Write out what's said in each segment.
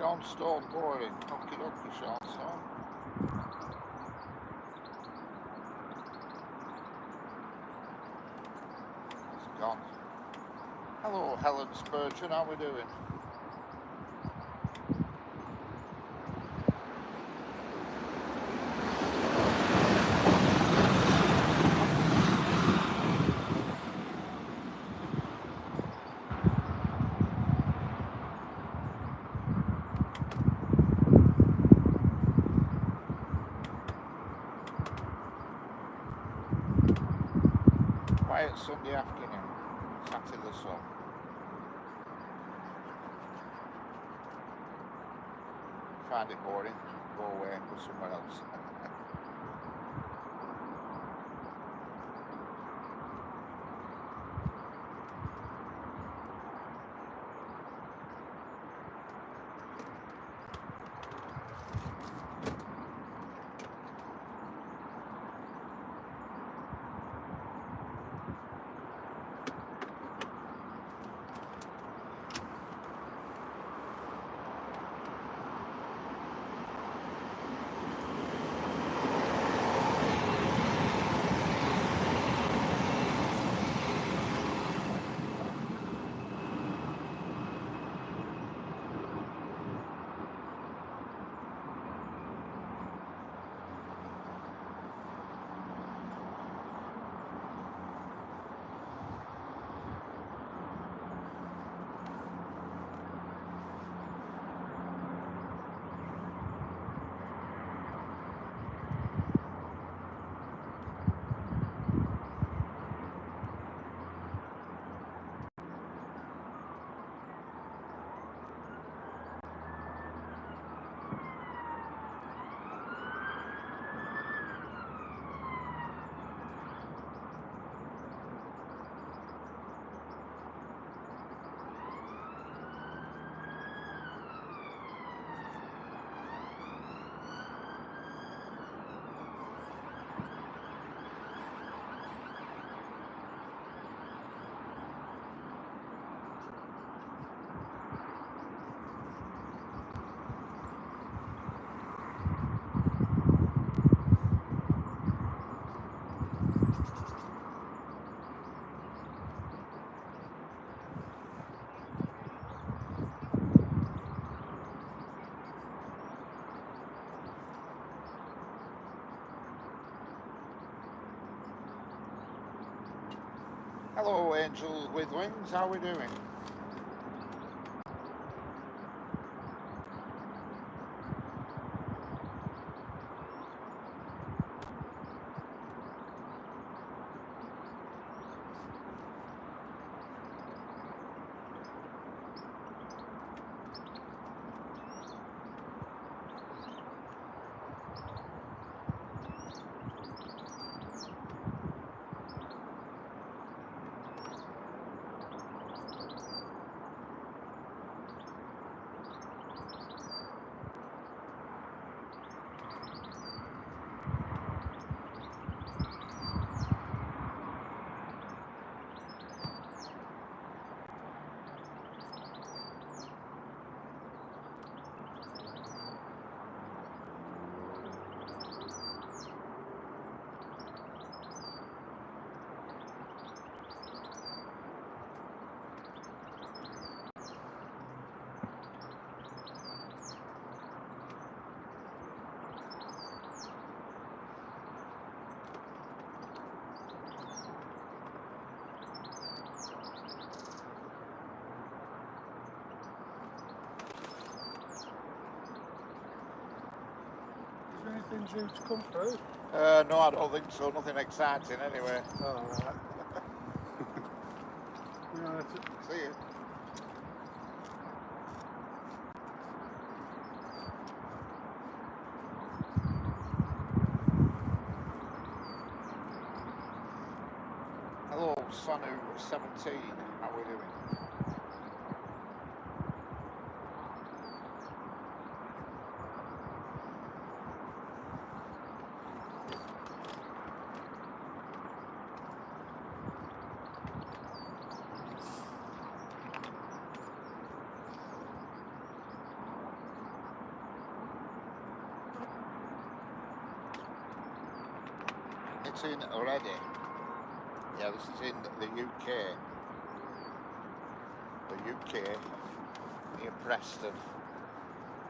Sean Stone boring. Okie dokie, Sean Stone. It's gone. Hello, Helen Spurgeon. How we doing? Quiet Sunday afternoon, sat in the sun. Find it boring, go away and go somewhere else. Hello, Angel with Wings. How we doing? Anything due to come through? No, I don't think so. Nothing exciting anyway. Oh, right. Right. See you. Hello, Sanu17. How we doing? it's in already. Yeah, this is in the UK. The UK, near Preston,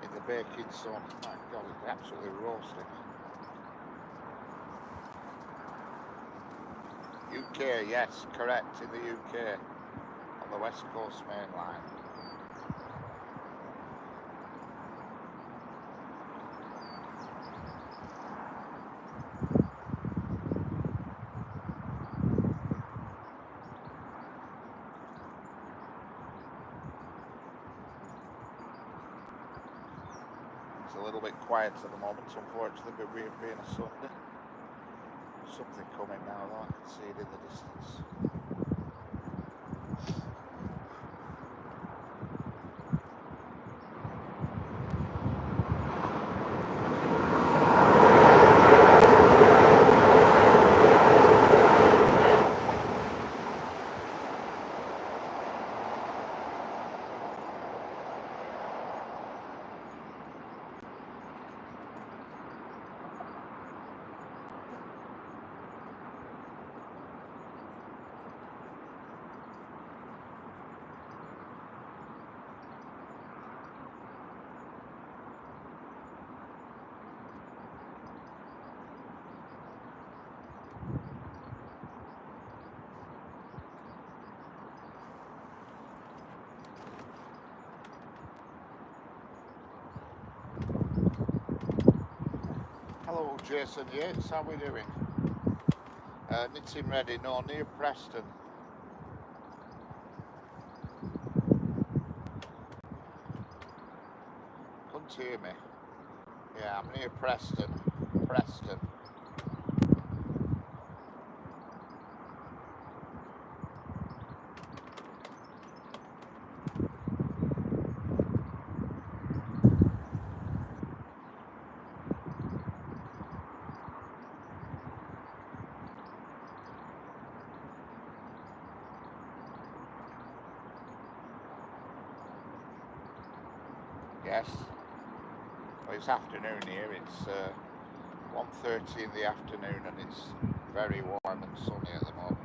in the baking sun. My God, it's absolutely roasting. UK, yes, correct, in the UK, on the West Coast Main Line. It's a little bit quiet at the moment, unfortunately, but we're being a Sunday. Something coming now, though. I can see it in the distance. Hello, Jason Yates, how we doing? Knitting ready, no, near Preston. Couldn't hear me. Yeah, I'm near Preston. Preston. Yes. Well, it's afternoon here. It's 1:30 in the afternoon, and it's very warm and sunny at the moment.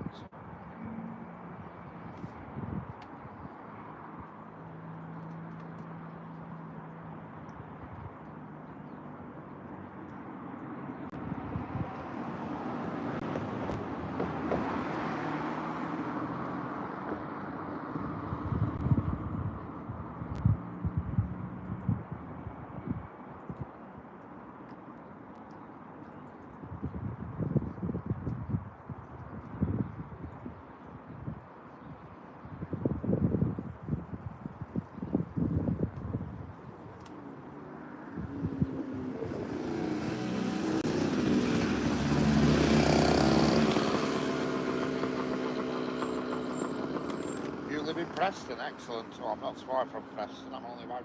Live in Preston, excellent. Oh, I'm not far from Preston. I'm only about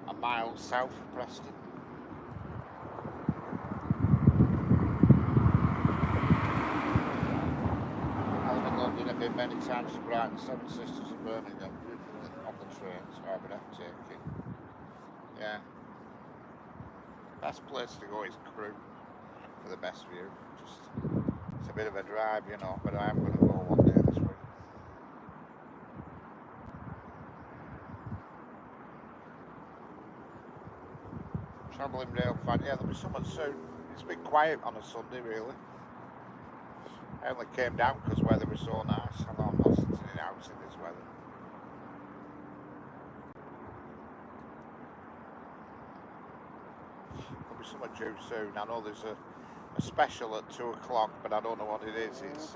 a mile south of Preston. I live in London. I've been many times to Brighton, Seven Sisters and Birmingham, on the train, so I've been taking. Yeah. Best place to go is Crewe for the best view. It's a bit of a drive, you know, but I'm going to go one day this week. Travelling rail fan, yeah, there'll be someone soon. It's been quiet on a Sunday, really. I only came down because the weather was so nice. I know I'm not sitting in the house in this weather. There'll be someone due soon. I know there's a special at 2 o'clock, but I don't know what it is. It's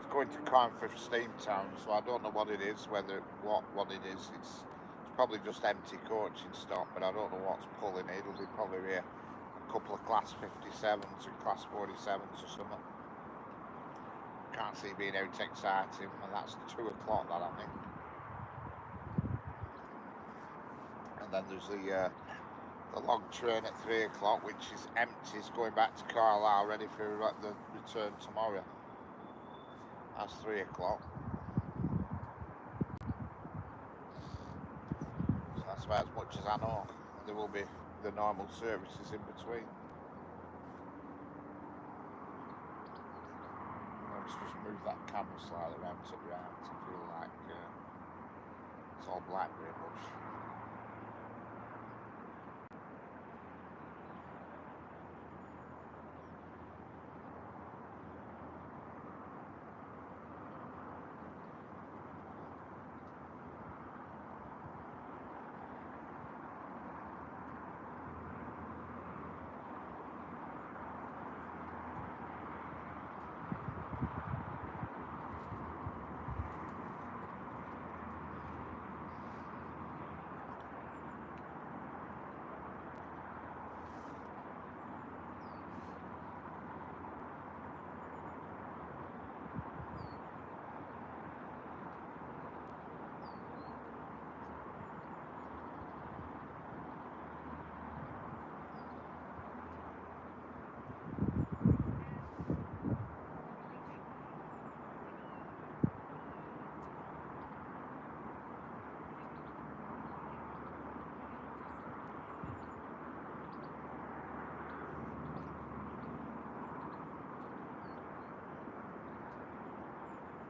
going to Carnforth Steamtown, so I don't know what it is, what it is. It's probably just empty coaching stock, but I don't know what's pulling it. It'll be probably a couple of class 57s and class 47s or something. Can't see it being out exciting, and that's 2 o'clock, that I think. And then there's the long train at 3 o'clock, which is empty. It's going back to Carlisle, ready for the return tomorrow. That's 3 o'clock. So that's about as much as I know. There will be the normal services in between. to just move that camera slightly around to the right. I feel like it's all blackberry bush.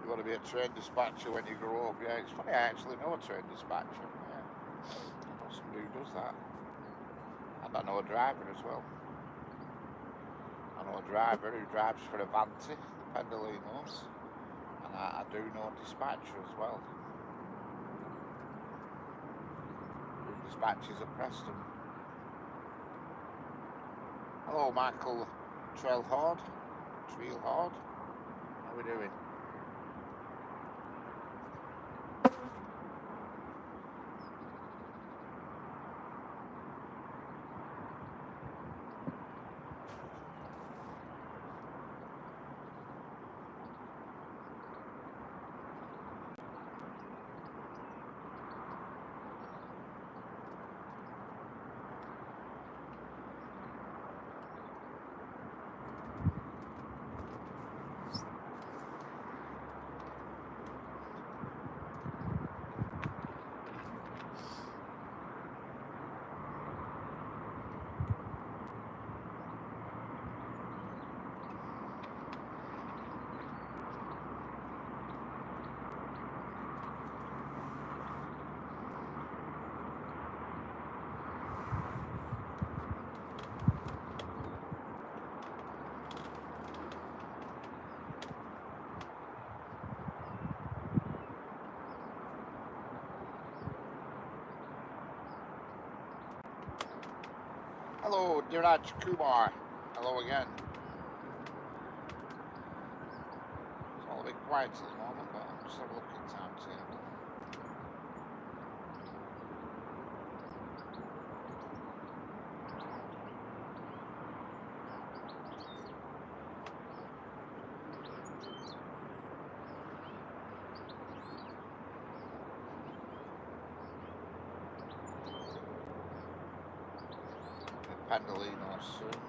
You want to be a train dispatcher when you grow up. Yeah, it's funny, I actually know a train dispatcher. Yeah. I know somebody who does that. And I know a driver as well. I know a driver who drives for Avanti, the Pendolinos. And I do know a dispatcher as well, who dispatches at Preston. Hello, Michael Trailhard. How we doing? Hello, Diraj Kumar. Hello again. It's all a bit quiet at the moment, but I'm just having a look at timetable. Pendolinos soon.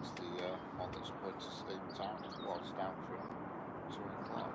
It's the one that's going to Steamtown. It was down from 2 o'clock.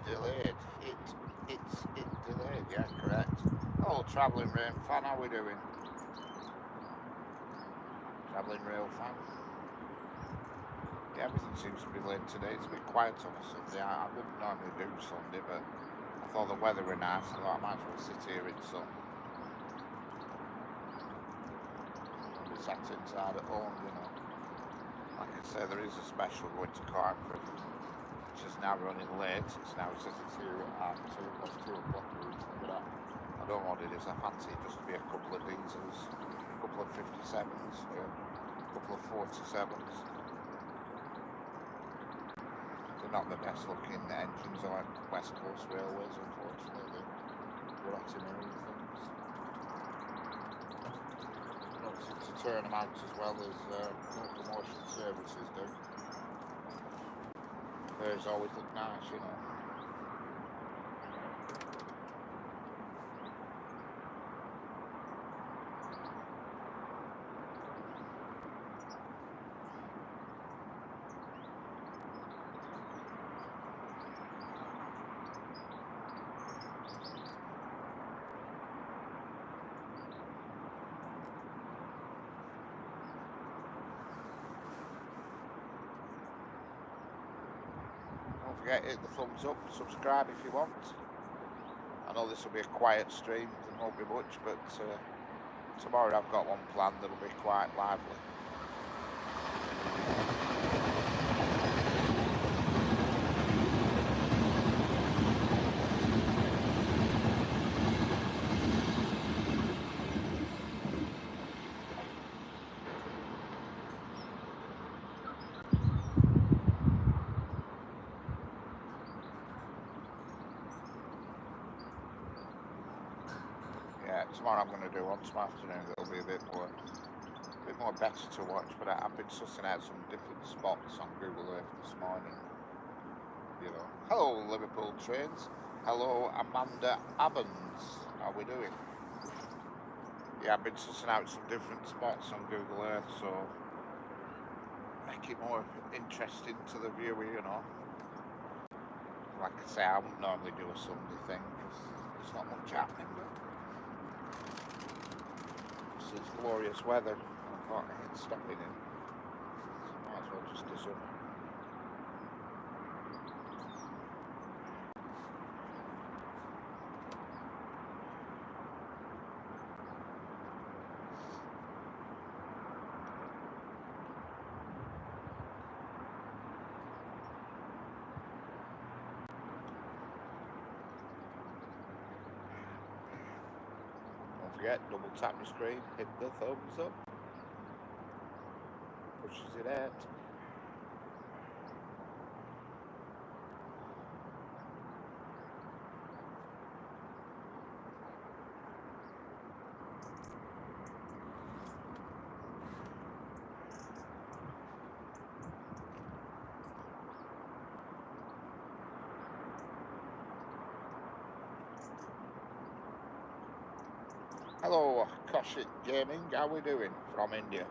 delayed. It delayed. Yeah, correct. Oh, travelling rain fan. How we doing? Travelling rail fan. Yeah, everything seems to be late today. It's a bit quiet on a Sunday. I wouldn't normally do Sunday, but I thought the weather were nice. I thought I might as well sit here in sun. I'll be sat inside at home, you know. Like I say, there is a special going to Carnforth, which is now running late. It's now says it's here at 2 o'clock. But I don't know what it is. I fancy it just to be a couple of diesels, a couple of 57s, a couple of 47s. They're not the best looking engines on West Coast Railways, unfortunately. They're rotting things. To turn them out as well as locomotion services do. Theirs always look nice, you know. Don't forget, hit the thumbs up, subscribe if you want. I know this will be a quiet stream, there won't be much, but tomorrow I've got one planned that'll be quite lively. Yeah, tomorrow I'm going to do one tomorrow afternoon that'll be a bit more better to watch, but I've been sussing out some different spots on Google Earth this morning. You know, hello Liverpool trains, hello Amanda Abbons, how we doing? Yeah, I've been sussing out some different spots on Google Earth, so make it more interesting to the viewer, you know. Like I say, I wouldn't normally do a Sunday thing because there's not much happening, but it's glorious weather. I thought I had stopping in, so might as well just do some. Don't forget, double tap your screen, hit the thumbs up. Pushes it out. Hello, Koshik Gaming, how we doing from India?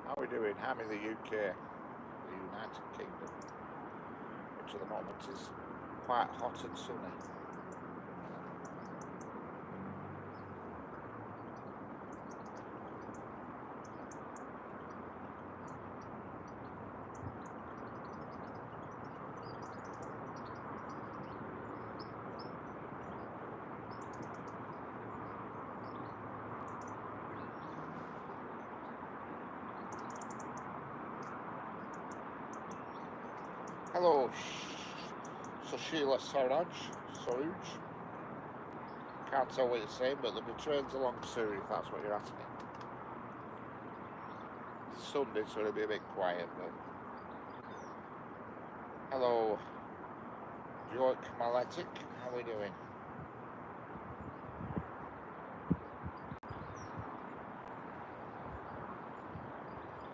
How we doing? I'm in the UK, the United Kingdom, which at the moment is quite hot and sunny. Hello, Sushila Saraj. Can't tell what you're saying, but there'll be trains along soon if that's what you're asking. It's Sunday, so it'll be a bit quiet, but... Hello, York Maletic, how are we doing?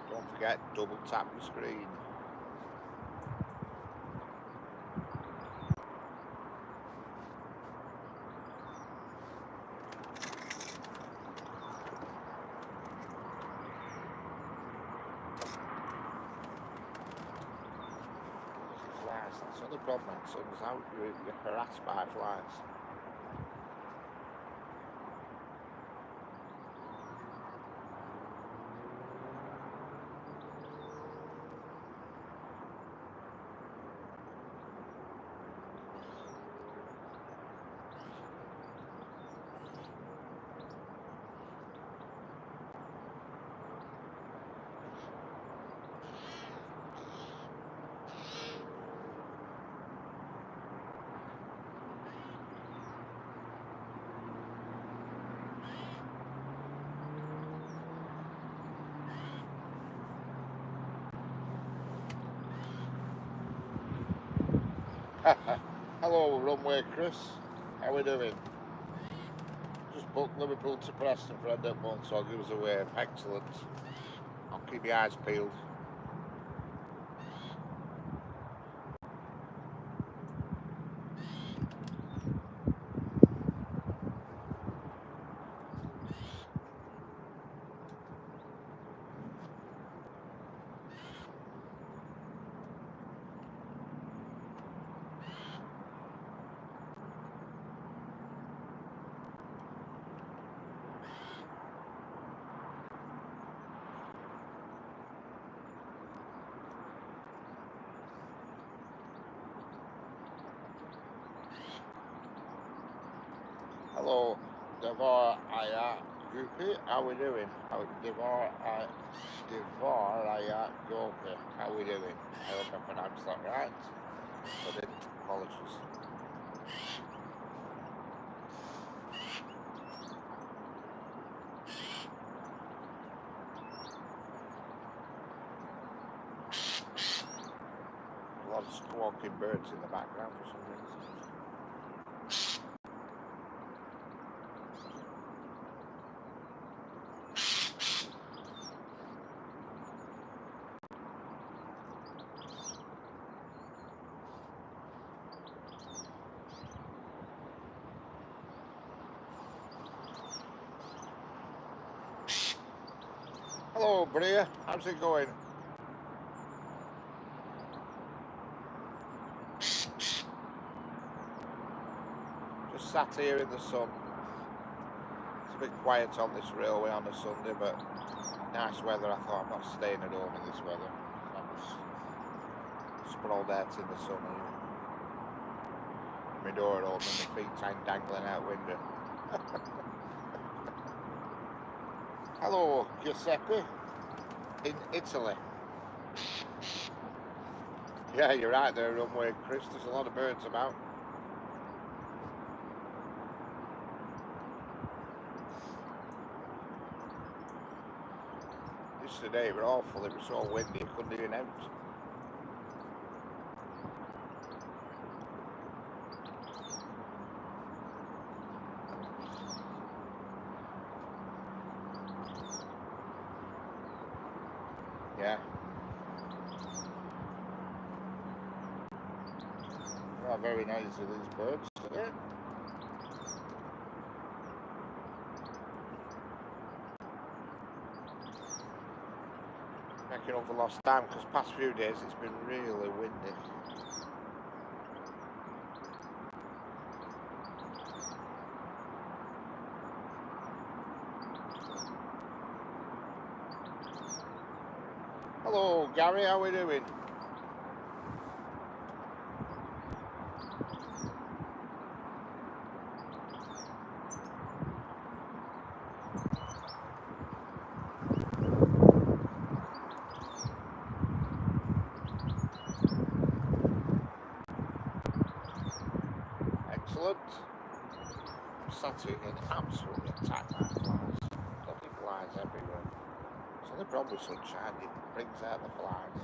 Don't forget, double tap the screen. That's the only problem when sun's out, you're harassed by flies. Hello, runway Chris. How we doing? Just booked Liverpool to Preston for end up month, so I'll give us a wave. Excellent. I'll keep your eyes peeled. Hello, Devar Ayat Gopi. How we doing? Devar Ayat Gopi. How we doing? I hope I pronounced that right. If I didn't, apologies. A lot of squawking birds in the background for some reason. Hello, Bria. How's it going? Just sat here in the sun. It's a bit quiet on this railway on a Sunday, but nice weather. I thought I'm not staying at home in this weather. I'm just sprawled out in the sun here. My door open, my feet dangling out window. Hello, Giuseppe, in Italy. Yeah, you're right there, runway Chris. There's a lot of birds about. Yesterday it was awful. It was so windy, you couldn't even out. Yeah. Oh, very nice of these birds today. Making up for lost time because past few days it's been really windy. Hello, Gary. How we doing? Excellent. I'm sat here getting absolutely attacked by flies. Bloody flies everywhere. It's only problem with sunshine, it brings out the flies.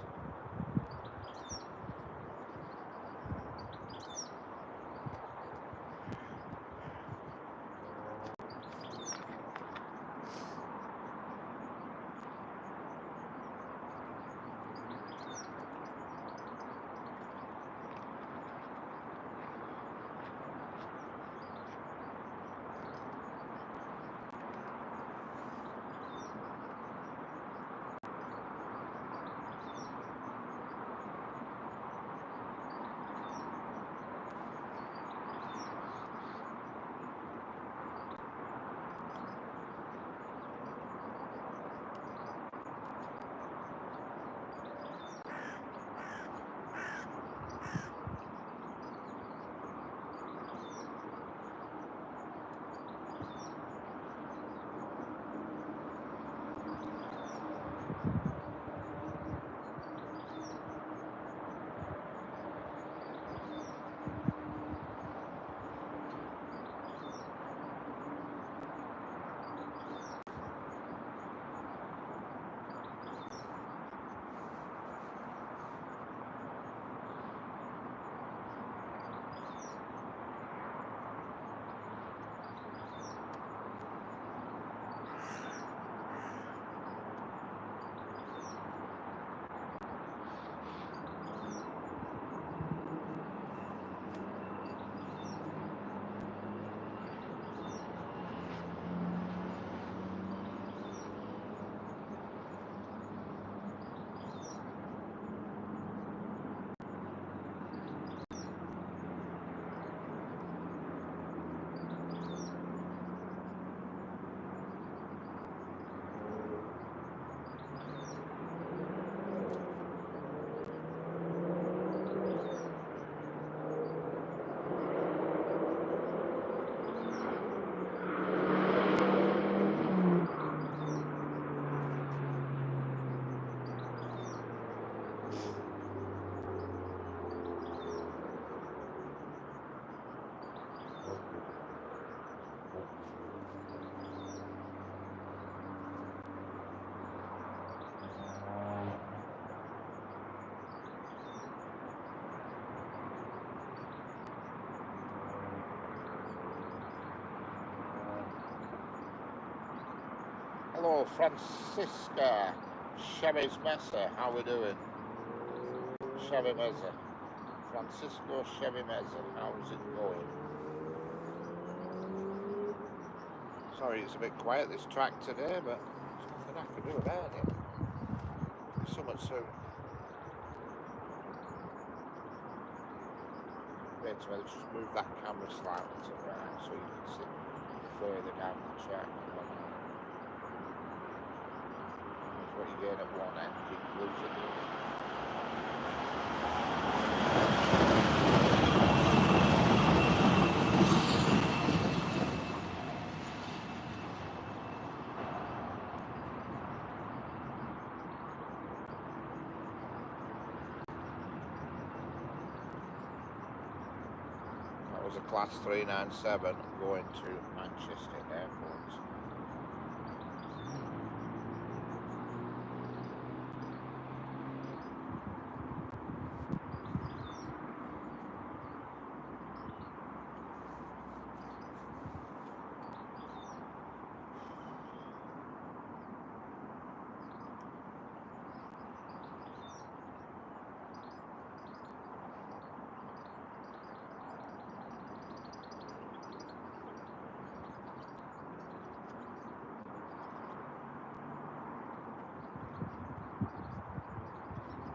Hello, Francisca Chevy's Mesa. How we doing? Chevy Mesa. Francisco Chevy Mesa. How's it going? Sorry, it's a bit quiet this track today, but there's nothing I can do about it. There's so much so. Wait a minute, just move that camera slightly to the right so you can see further down the track. That's what you're getting at one end, keep losing the other. That was a Class 397 going to Manchester Airport.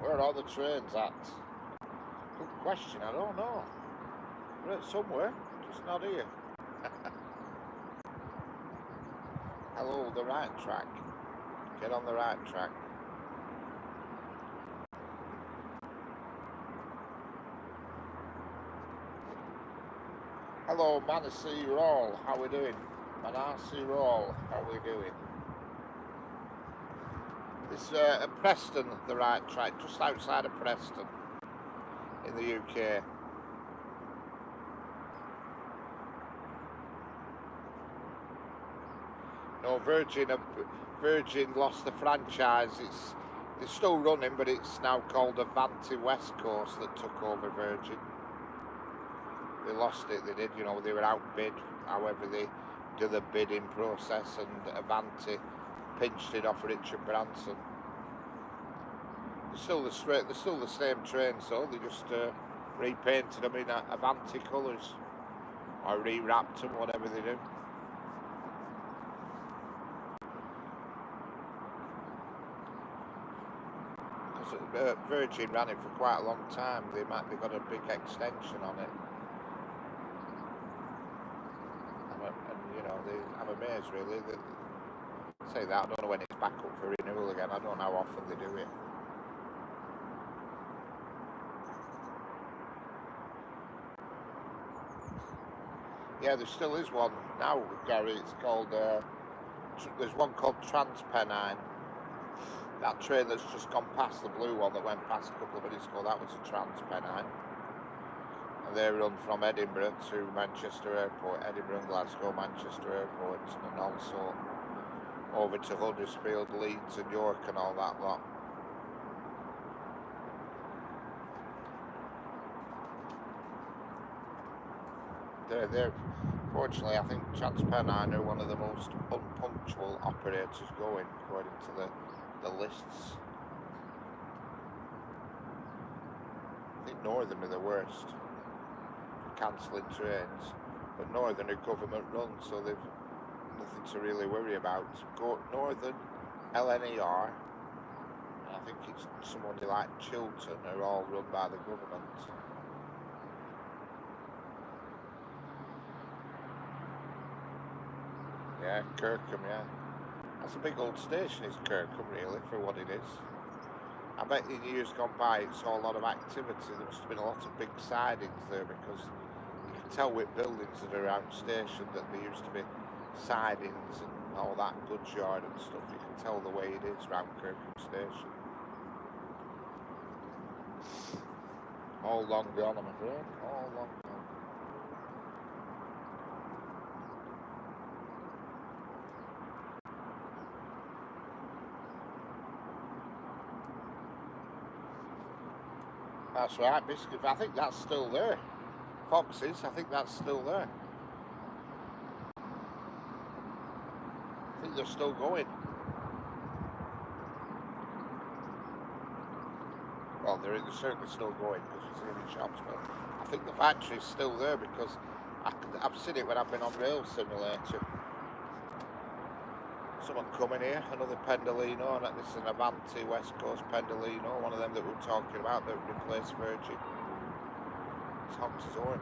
Where are all the trains at? Good question, I don't know. We're at somewhere, just not here. Hello, the right track. Get on the right track. Hello, Manassi Roll. How we doing? Manassi Roll. How we doing? It's at Preston, the right track, just outside of Preston, in the UK. No, Virgin lost the franchise. It's still running, but it's now called Avanti West Coast that took over Virgin. They lost it, they did, they were outbid. However, they did the bidding process and Avanti pinched it off Richard Branson. They're still the same trains though, they just repainted them in Avanti colours. Or rewrapped them, whatever they do. Because Virgin ran it for quite a long time, they got a big extension on it. I'm amazed really that say that. I don't know when it's back up for renewal again. I don't know how often they do it. Yeah, there still is one now, Gary. It's called there's one called Transpennine. That train that's just gone past, the blue one that went past a couple of minutes ago, that was a Transpennine. And they run from Edinburgh to Manchester Airport, Edinburgh and Glasgow, Manchester Airport, and also over to Huddersfield, Leeds and York and all that lot. They're fortunately, I think Transpennine are one of the most unpunctual operators going, according to the lists. I think Northern are the worst for cancelling trains, but Northern are government run, so they've nothing to really worry about. Northern, LNER, and I think it's somebody like Chiltern, are all run by the government. Yeah, Kirkham, yeah. That's a big old station, is Kirkham, really, for what it is. I bet in years gone by it saw a lot of activity. There must have been a lot of big sidings there, because you can tell with buildings that are around station that there used to be sidings and all that goods yard and stuff. You can tell the way it is around Kirkham station. All long gone, I'm afraid. All long gone. That's right, Biscuit. I think that's still there. Foxes, I think that's still there. I think they're still going. Well, they're certainly still going because you see any shops, but I think the factory's still there because I've seen it when I've been on Rail Simulator. Someone coming here, another Pendolino, and this is an Avanti West Coast Pendolino, one of them that we were talking about that replaced Virgin. It's honked his horn.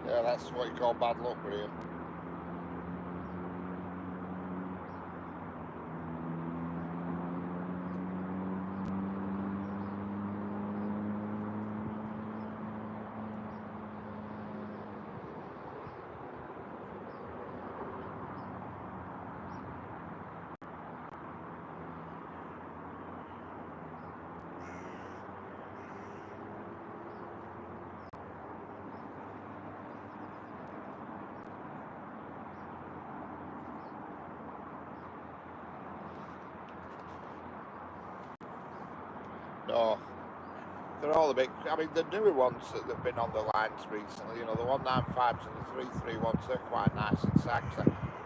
Yeah, that's what you call bad luck, really. No, they're all a bit. I mean, the newer ones that have been on the lines recently, you know, the 195s and the 331s, they're quite nice and sax.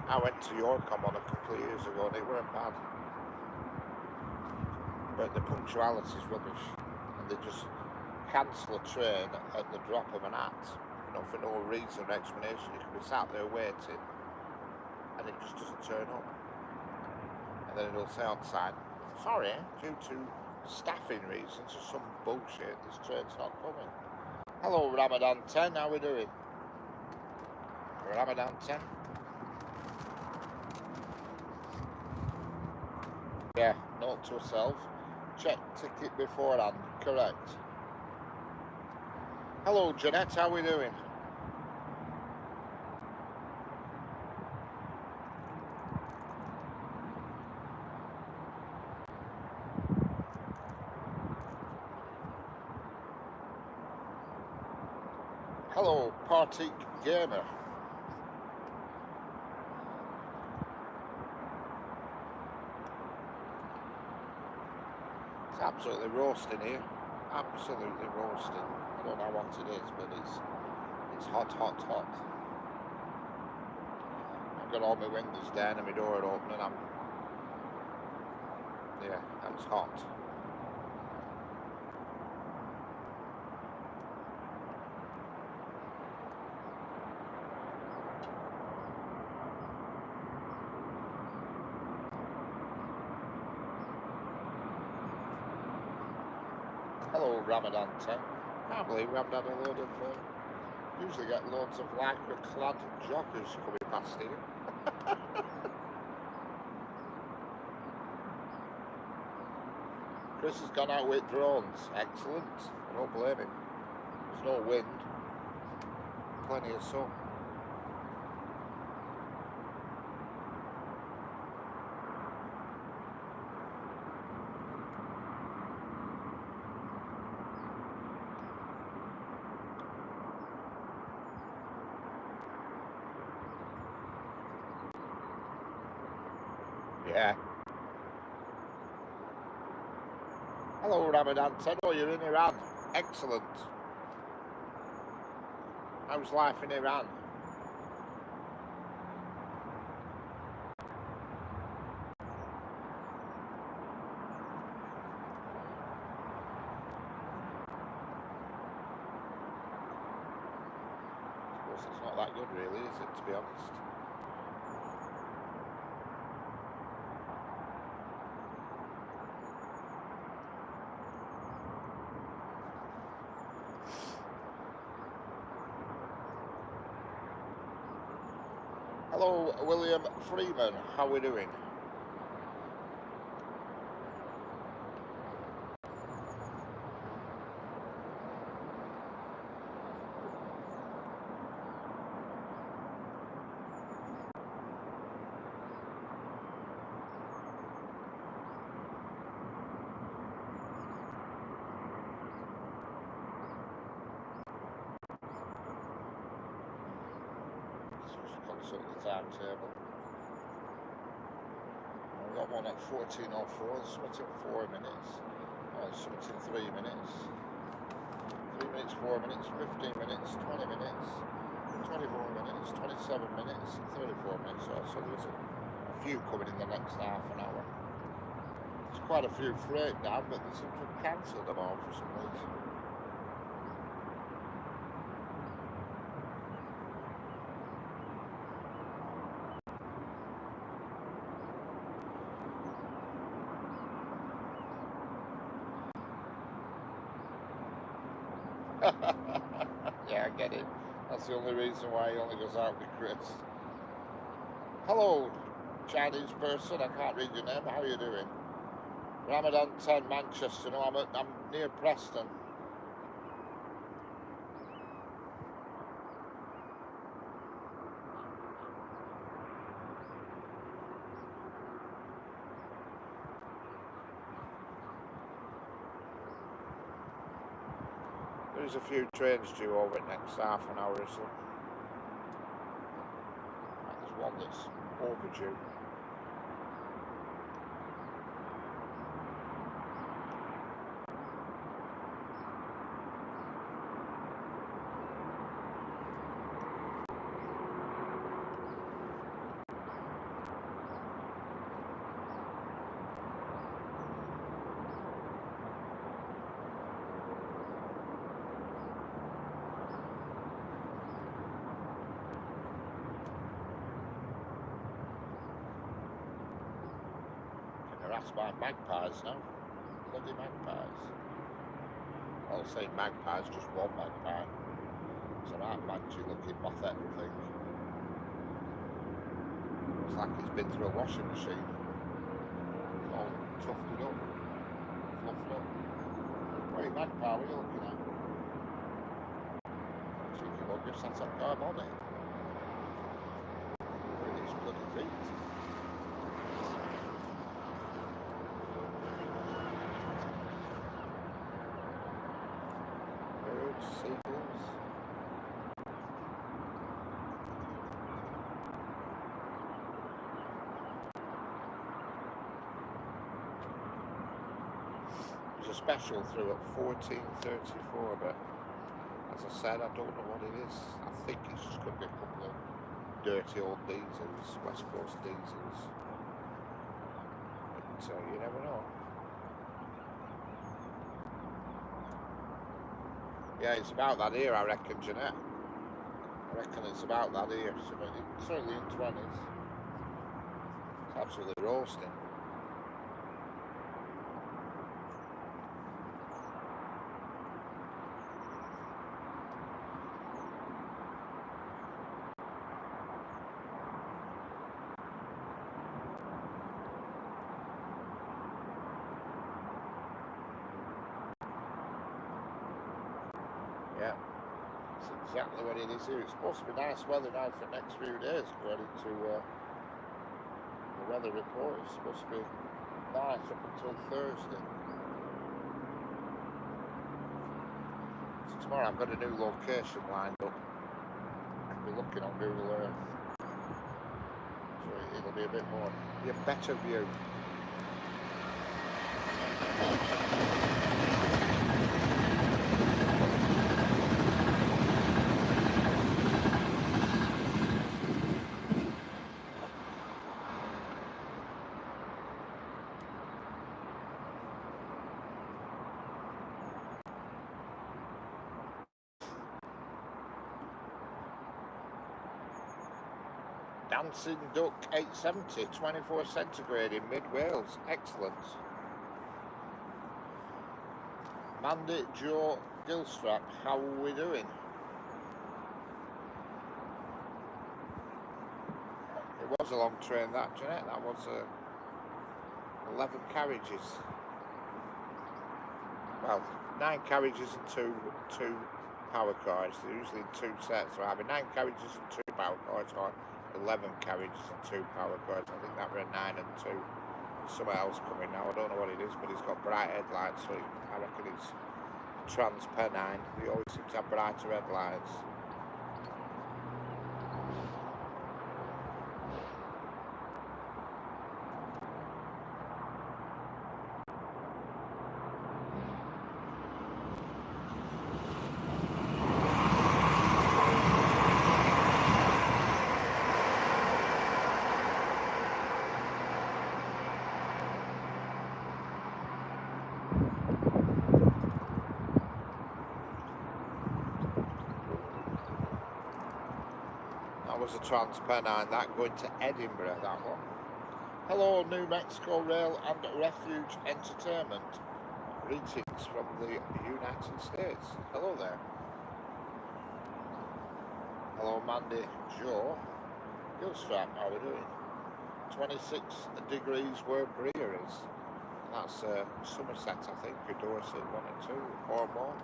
I went to York on one a couple of years ago and it weren't bad. But the punctuality's rubbish. And they just cancel a train at the drop of an hat, you know, for no reason or explanation. You can be sat there waiting and it just doesn't turn up. And then it'll say on sign, sorry, due to staffing reasons or some bullshit, this train's not coming. Hello Ramadan 10, how we doing? Ramadan 10? Yeah, note to self, check ticket beforehand, correct. Hello Jeanette, how we doing? Hello, Party Gamer. It's absolutely roasting here. Absolutely roasting. I don't know what it is, but it's hot, hot, hot. I've got all my windows down and my door open and yeah, that's hot. Hello Ramadan 10. Can't believe we haven't had a load of, usually get loads of lycra clad joggers coming past here. Chris has gone out with drones. Excellent. I don't blame him. There's no wind. Plenty of sun. Yeah. Hello Ramadan 10. Oh, you're in Iran. Excellent. How's life in Iran? I suppose it's not that good really, is it, to be honest? Hello, William Freeman. How are we doing? just consult the timetable. We've got one at 14:04, there's something in 4 minutes. Oh, there's something in 3 minutes. 3 minutes, 4 minutes, 15 minutes, 20 minutes, 24 minutes, 27 minutes, 34 minutes. So there's a few coming in the next half an hour. There's quite a few freight down, but they seem to have cancelled them all for some reason. Yeah, I get it. That's the only reason why he only goes out with Chris. Hello, Chinese person. I can't read your name. How are you doing? Ramadan 10, Manchester. No, I'm near Preston. There's a few trains due over the next half an hour or so. There's one that's overdue. Harassed by magpies now. Bloody magpies. I'll say magpies, just one magpie. It's a right mangy looking moth-headed thing. It's like it's been through a washing machine. All tufted up, fluffed up. Wait, magpie, what are you looking at? Cheeky bugger, sat up guard on it. Look at his bloody feet. Seagulls. There's a special through at 14:34, but as I said, I don't know what it is. I think it's just going to be a couple of dirty old diesels, West Coast diesels. But you never know. Yeah, it's about that here, I reckon, Jeanette. I reckon it's about that here. Certainly in 20s. It's absolutely roasting. Yeah, it's exactly what it is here. It's supposed to be nice weather now for the next few days, according to the weather report. It's supposed to be nice up until Thursday. So tomorrow I've got a new location lined up. I'll be looking on Google Earth. So it'll be a bit more, be a better view. Dancing Duck 870, 24 centigrade in mid Wales. Excellent. Mandy Joe Gilstrap, how are we doing? It was a long train that, Jeanette. That was 11 carriages. Well, 9 carriages and two power cars. They're usually in 2 sets. So having 9 carriages and 2 power cars, or 11 carriages and 2 power cars. I think that were a 9 and 2. There's something else coming now. I don't know what it is, but it's got bright headlights, so I reckon it's Trans Pennine. They always seem to have brighter headlights. That was a Transpennine, that going to Edinburgh, that one. Hello, New Mexico Rail and Refuge Entertainment. Greetings from the United States. Hello there. Hello, Mandy Joe. Gilstrap, how are we doing? 26 degrees where Brea is. That's Somerset, I think, or Dorset, 1 or 2, or more.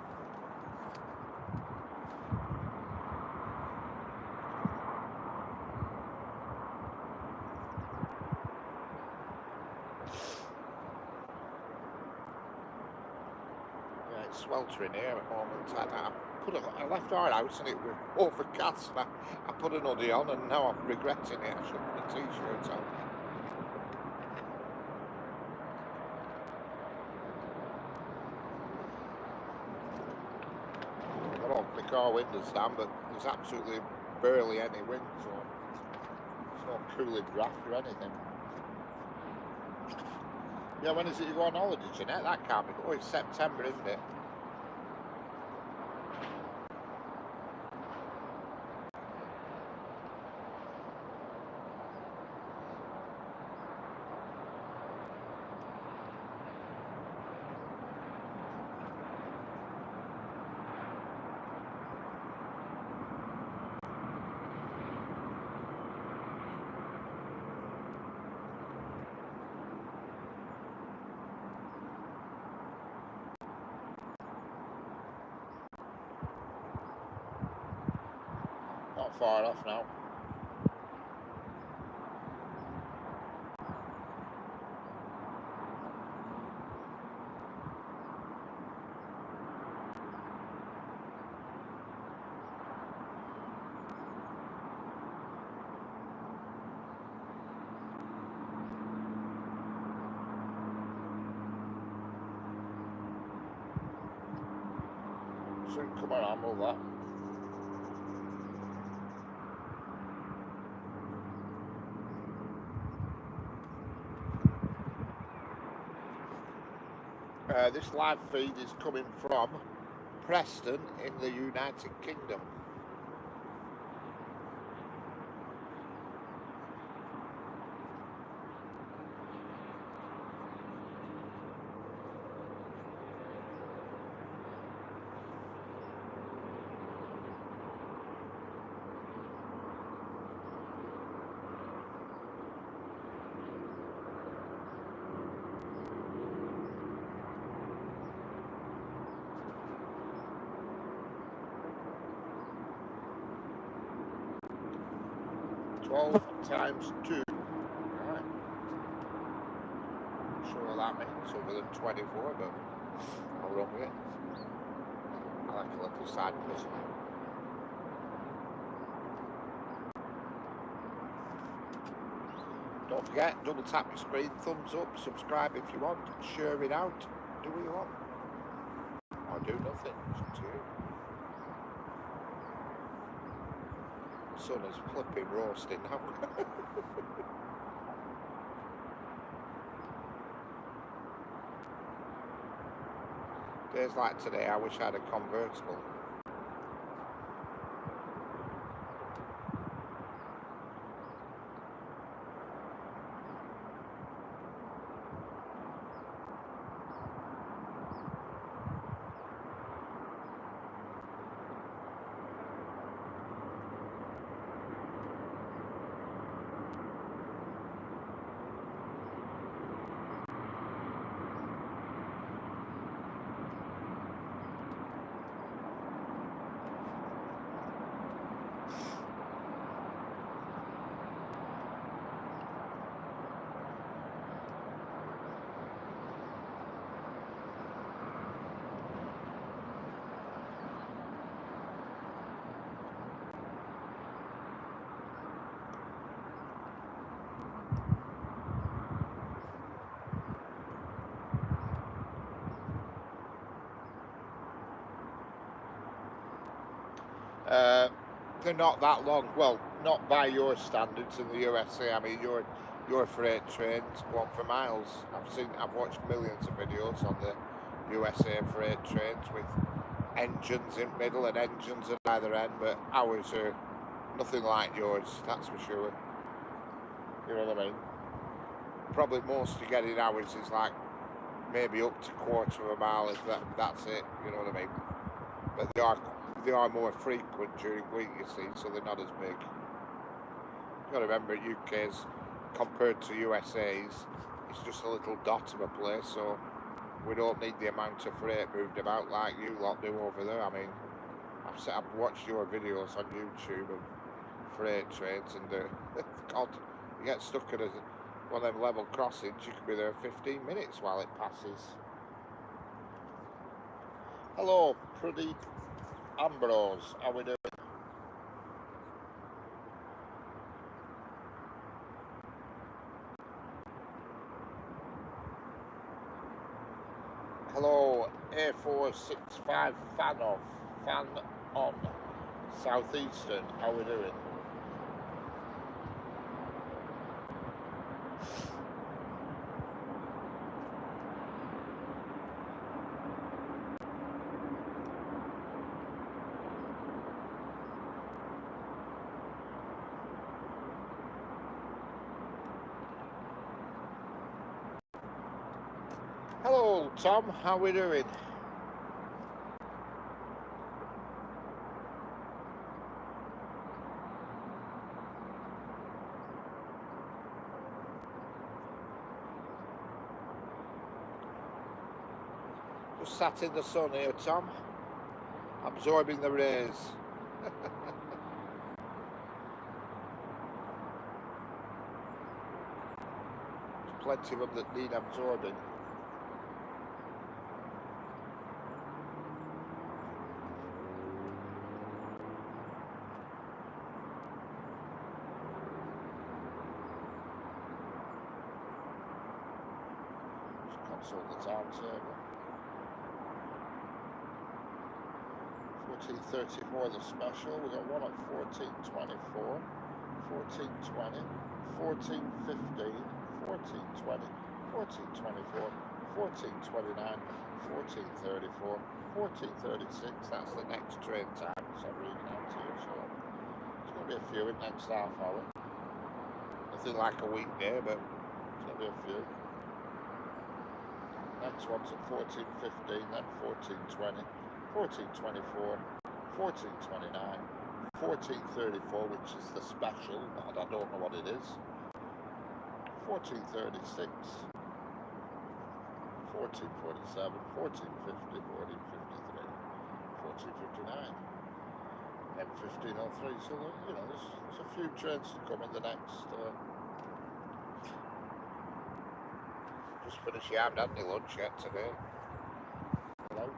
Yeah, it's sweltering here at the moment. I left our house and it was overcast. And I put an hoodie on and now I'm regretting it. I should put a t-shirt on. I don't my car windows down, but there's absolutely barely any wind, so there's no cooling draft or anything. Yeah, when is it you go on holiday, Jeanette? That can't be. Oh, it's September, isn't it? Not far off now. Soon come around all that. This live feed is coming from Preston in the United Kingdom. Times 2. Right. Sure what that means other than 24, but I'll run with it. I like a little side puzzle. Don't forget, double tap your screen, thumbs up, subscribe if you want, share it out, do what you want. Or do nothing, it's up to you. The sun is flipping roasting now. Days like today, I wish I had a convertible. They're not that long. Well, not by your standards in the USA. I mean, your freight trains go on for miles. I've watched millions of videos on the USA freight trains with engines in middle and engines at either end, but ours are Nothing like yours, that's for sure. You know what I mean? Probably most you get in hours is like maybe up to quarter of a mile, if that's it. You know what I mean? But they are more frequent during week, you see, so they're not as big. You've got to remember, UK's compared to USA's, it's just a little dot of a place, so we don't need the amount of freight moved about like you lot do over there. I mean, I've watched your videos on YouTube of freight trains, and God, you get stuck at one of them level crossings, you could be there 15 minutes while it passes. Hello, Pradeep Ambrose, how we doing? Hello, A465 fan on Southeastern, how we doing? Hello, Tom, how we doing? Just sat in the sun here, Tom, absorbing the rays. There's plenty of them that need absorbing. Consult the timetable. 14:34 the special. We got one at 14:24, 14:20, 14:15, 14:20, 14:24, 14:29, 14:34, 14:36. That's the next train time. So I'm reading out to you. So there's going to be a few in next half hour. Nothing like a weekday, but there's going to be a few. Next one's at 14:15, then 14:20, 14:24, 14:29, 14:34, which is the special, but I don't know what it is. 14:36, 14:47, 14:50, 14:53, 14:59, and 15:03. So there's a few trains to come in the next. Just finished. You haven't had any lunch yet today. Out.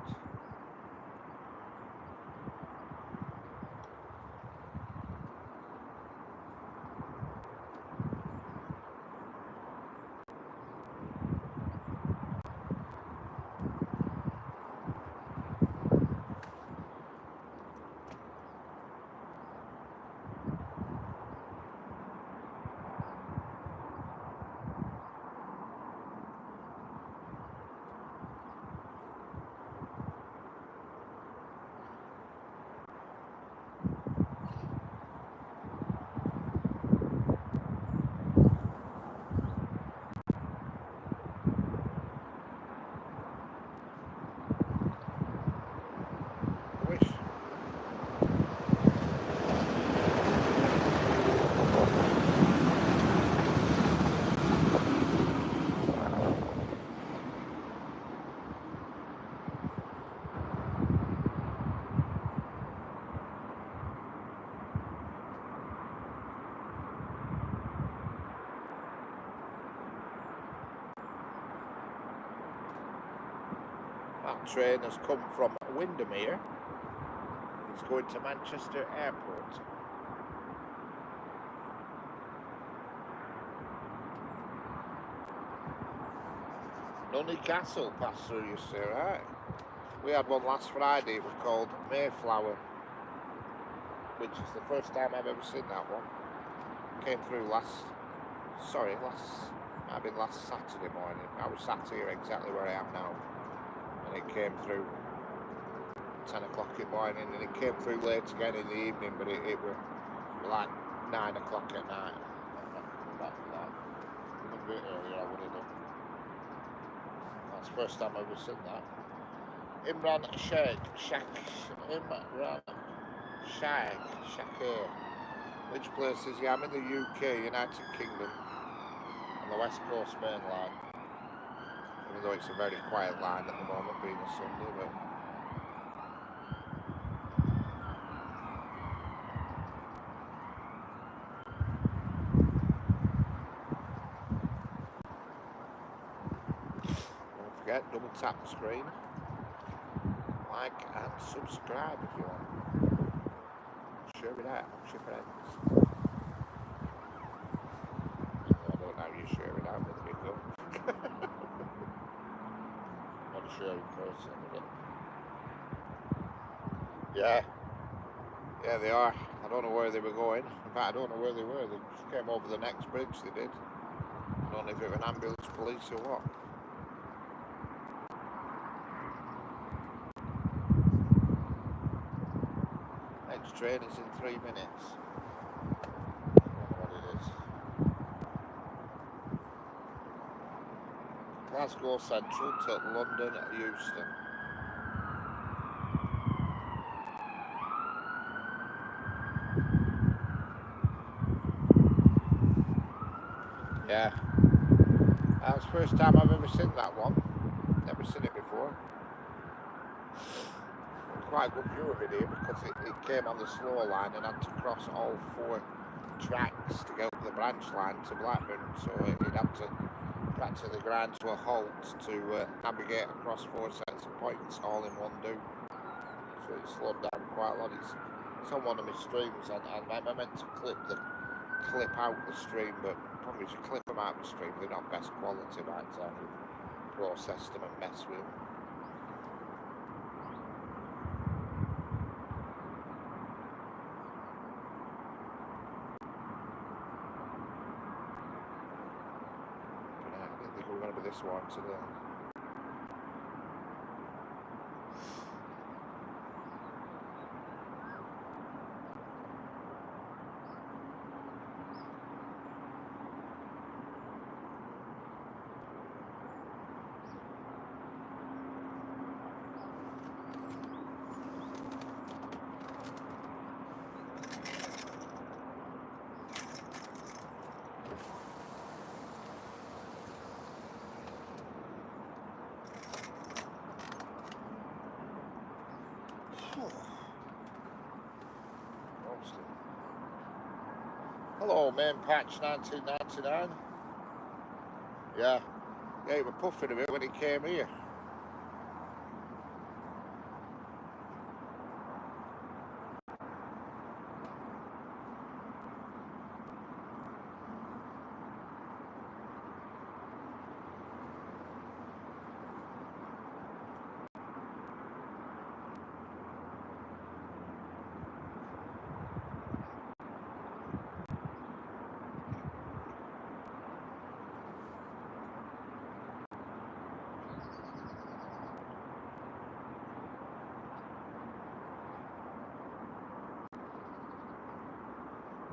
That train has come from Windermere. It's going to Manchester Airport. Nunney Castle passed through, you see, right? We had one last Friday. It was called Mayflower, which is the first time I've ever seen that one. Came through might have been last Saturday morning. I was sat here exactly where I am now. And it came through 10 o'clock in the morning, and it came through late again in the evening, but it were like 9 o'clock at night. I'm not coming back for that. A little bit earlier I would have done. That's the first time I've ever seen that. Imran Shakir. Which place is he? I'm in the UK, United Kingdom, on the West Coast Main Line. Even though it's a very quiet line at the moment, being a Sunday, but don't forget, double tap the screen, like and subscribe if you want. Share it out amongst your friends. I don't know how you share it out, but there you go. Not a sharing person, is it? Yeah. Yeah, they are. I don't know where they were going. In fact, I don't know where they were. They just came over the next bridge, they did. I don't know if it was an ambulance, police or what. Next train is in 3 minutes. I don't know what it is. Glasgow Central to London Euston. Yeah. That's the first time I've ever seen that one. Never seen it before. Quite a good view of it here because it came on the slow line and had to cross all 4 tracks to go up the branch line to Blackburn. So it had to practically grind to a halt to navigate across 4 sets of points all in one do. So it slowed down quite a lot. It's on one of my streams and I meant to clip out the stream, but the problem is you clip them out of the stream, they're not best quality by the time you process them and mess with them. But I didn't think we were going to be this warm today. Hello, main patch 1999. Yeah, he was puffing a bit when he came here.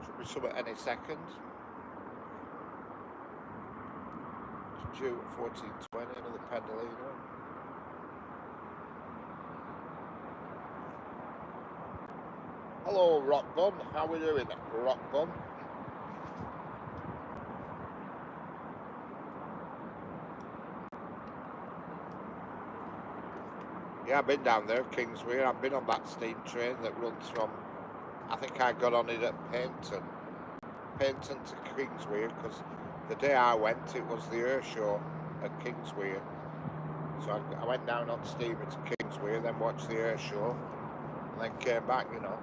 Should be some at any second. It's due at 14:20, another Pendolino. Hello, Rock Bum. How we doing, Rock Bum? Yeah, I've been down there, Kingswear. I've been on that steam train that runs from, I think I got on it at Paynton to Kingswear, because the day I went, it was the air show at Kingswear. So I went down on steamer to Kingswear, then watched the air show, and then came back, you know.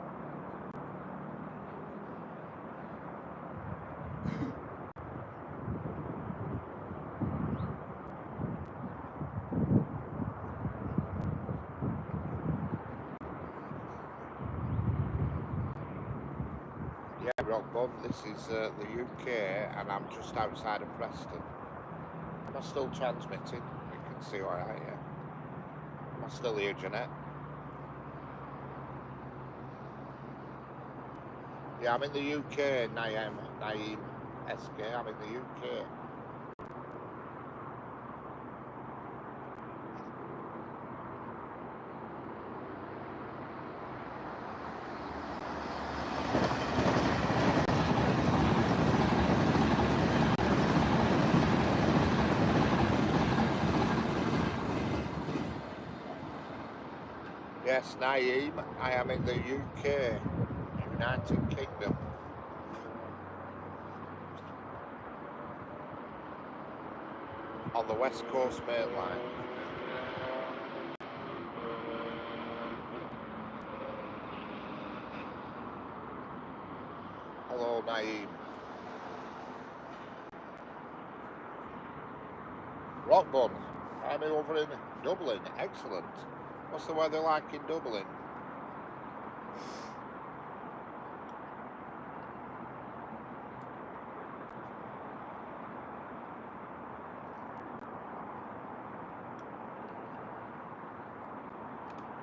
Yeah, Rock Bum, this is the UK, and I'm just outside of Preston. Am I still transmitting? You can see all right, yeah. Am I still here, Jeanette? Yeah, I'm in the UK, Naeem SK, I'm in the UK. Yes, Naeem, I am in the UK, United Kingdom, on the West Coast Main Line. Hello, Naeem. Rockburn, I'm over in Dublin. Excellent. What's the weather like in Dublin?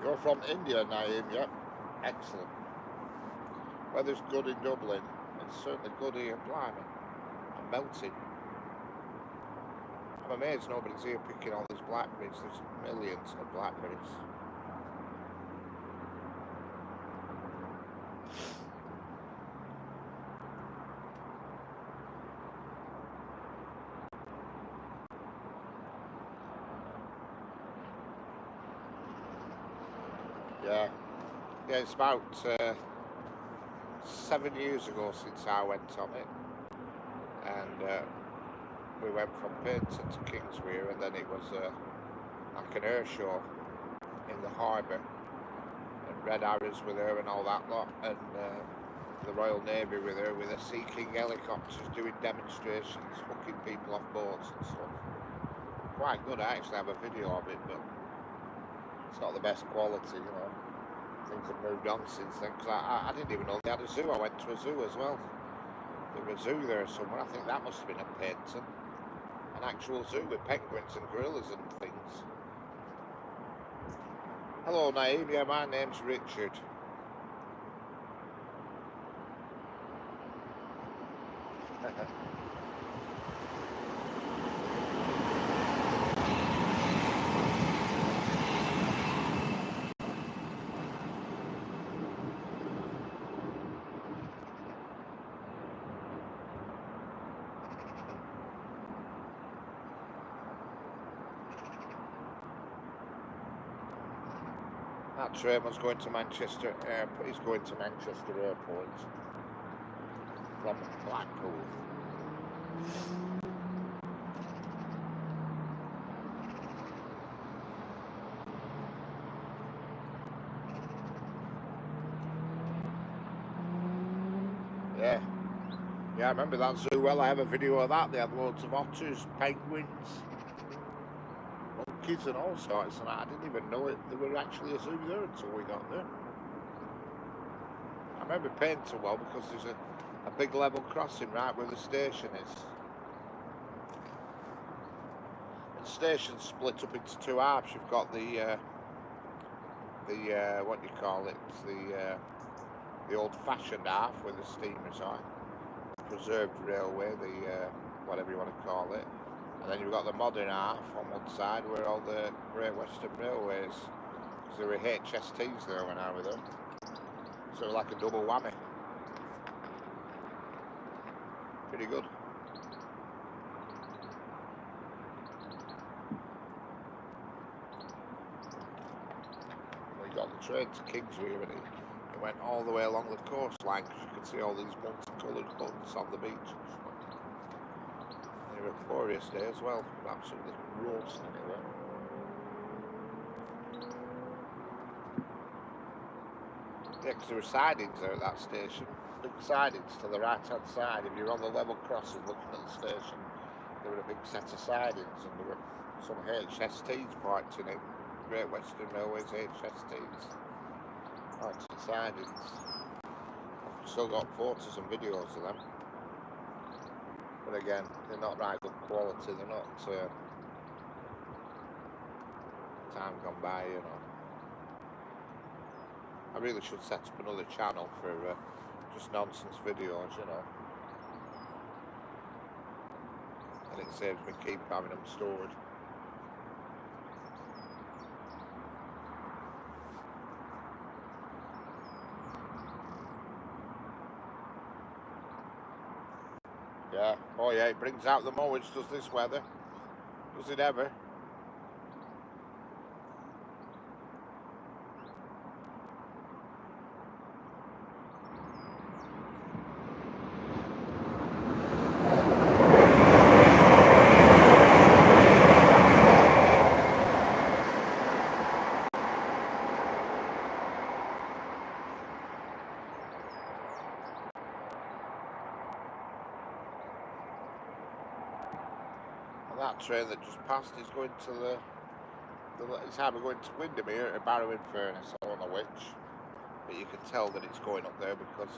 You're from India, Naeem, yep. Excellent. Weather's good in Dublin. It's certainly good here, blimey. I'm melting. I'm amazed nobody's here picking all these blackberries. There's millions of blackberries. Yeah. Yeah, it's about 7 years ago since I went on it. And we went from Paignton to Kingswear, and then it was like an air show in the harbour. And Red Arrows were there and all that lot. And the Royal Navy were there with the Sea King helicopters doing demonstrations, hooking people off boats and stuff. Quite good. I actually have a video of it, but it's not the best quality, you know. Things have moved on since then, because I didn't even know they had a zoo. I went to a zoo as well. There was a zoo there somewhere. I think that must have been at Paignton. An actual zoo with penguins and gorillas and things. Hello, Naeem. Yeah, my name's Richard. That train was going to Manchester Airport. He's going to Manchester Airport from Blackpool. Yeah. Yeah, I remember that zoo well. I have a video of that. They had loads of otters, penguins, monkeys and all sorts, and I didn't even know it. There were actually a zoo there until we got there. I remember Paignton well because there's a big level crossing right where the station is. The station's split up into two halves. You've got the what do you call it? The old-fashioned half where the steamers are, preserved railway, the whatever you want to call it, and then you've got the modern half on one side where all the Great Western Railways, because there were HSTs there when I was there, so like a double whammy. Pretty good. We got the train to Kingswear and it went all the way along the coastline because you could see all these multicoloured huts on the beach. They were a glorious day as well, absolutely roasting anyway. Yeah, because there were sidings there at that station, big sidings to the right hand side. If you're on the level crossing looking at the station, there were a big set of sidings and there were some HSTs parked in it, Great Western Railways HSTs. Sidings. I've still got photos and videos of them, but again, they're not right good quality. They're not time gone by, you know. I really should set up another channel for just nonsense videos, you know. And it saves me keep having them stored. Yeah, oh yeah, it brings out the mowage, does this weather? Does it ever? And that train that just passed is going to it's either going to Windermere or Barrow in Furness, I don't know which. But you can tell that it's going up there because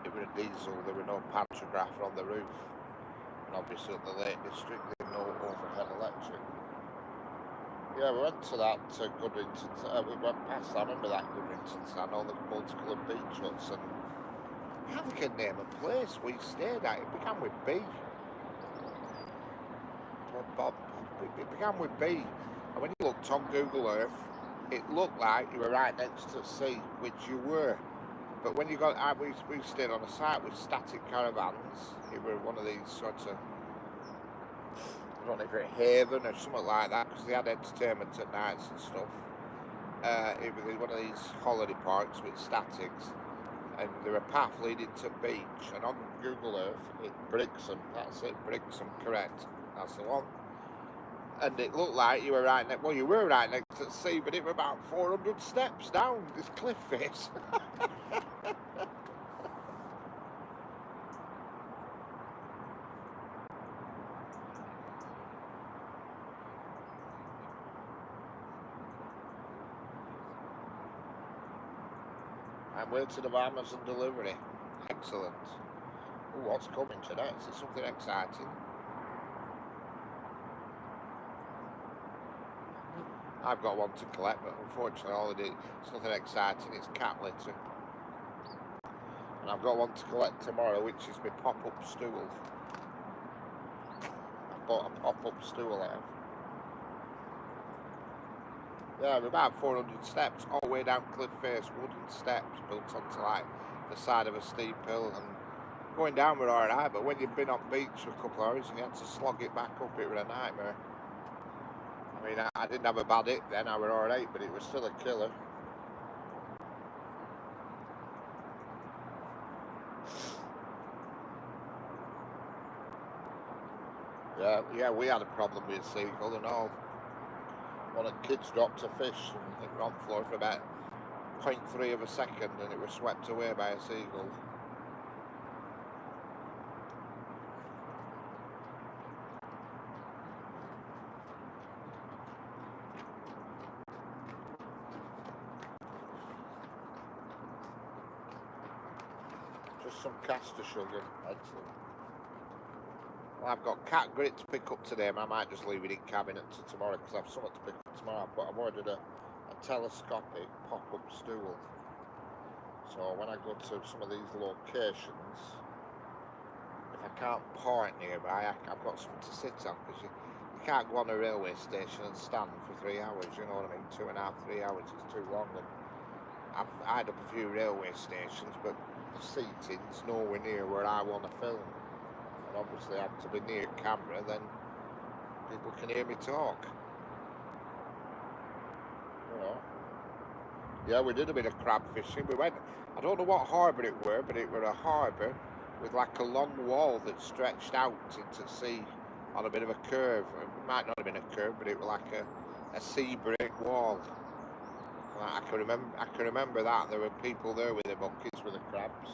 it was a diesel, there were no pantograph on the roof. And obviously at the Lake District there were no overhead electric. Yeah, we went to that Goodrington, we went past, I remember that Goodrington stand, all the multicoloured beach huts, and I can't think of the name of the place we stayed at, it began with B. Bob, it began with B, and when you looked on Google Earth, it looked like you were right next to the sea, which you were. But when you got out, we stayed on a site with static caravans. It were one of these sort of, I don't know if it was Haven or something like that, because they had entertainment at nights and stuff. It was one of these holiday parks with statics, and there were a path leading to beach, and on Google Earth, it Brixham, that's it, Brixham, correct, that's the one. And it looked like you were right next, well, you were right next to the sea, but it was about 400 steps down this cliff face. I'm waiting of Amazon delivery. Excellent. Ooh, what's coming today? Is it something exciting? I've got one to collect, but unfortunately all it is, it's nothing exciting, it's cat litter. And I've got one to collect tomorrow, which is my pop-up stool. I bought a pop-up stool out. Yeah, we're about 400 steps, all the way down cliff face, wooden steps built onto like the side of a steep hill, and going down were alright, but when you've been on beach for a couple of hours and you had to slog it back up, it was a nightmare. I mean, I didn't have a bad hit then, I were alright, but it was still a killer. Yeah, we had a problem with a seagull and all. One of the kids dropped a fish and it ran floor for about 0.3 of a second and it was swept away by a seagull. Just some caster sugar, excellent. Well, I've got cat grit to pick up today, and I might just leave it in cabinet to tomorrow because I've something to pick up tomorrow. But I've ordered a telescopic pop-up stool. So when I go to some of these locations, if I can't park nearby, I've got something to sit on, because you can't go on a railway station and stand for 3 hours, you know what I mean? 2.5, 3 hours is too long. And I've eyed up a few railway stations, but the seating's nowhere near where I want to film. And obviously I have to be near camera, then people can hear me talk. You know. Yeah, we did a bit of crab fishing. We went, I don't know what harbour it were, but it were a harbour with like a long wall that stretched out into the sea on a bit of a curve. It might not have been a curve, but it was like a sea brick wall. I can remember that. There were people there with their buckets with the crabs.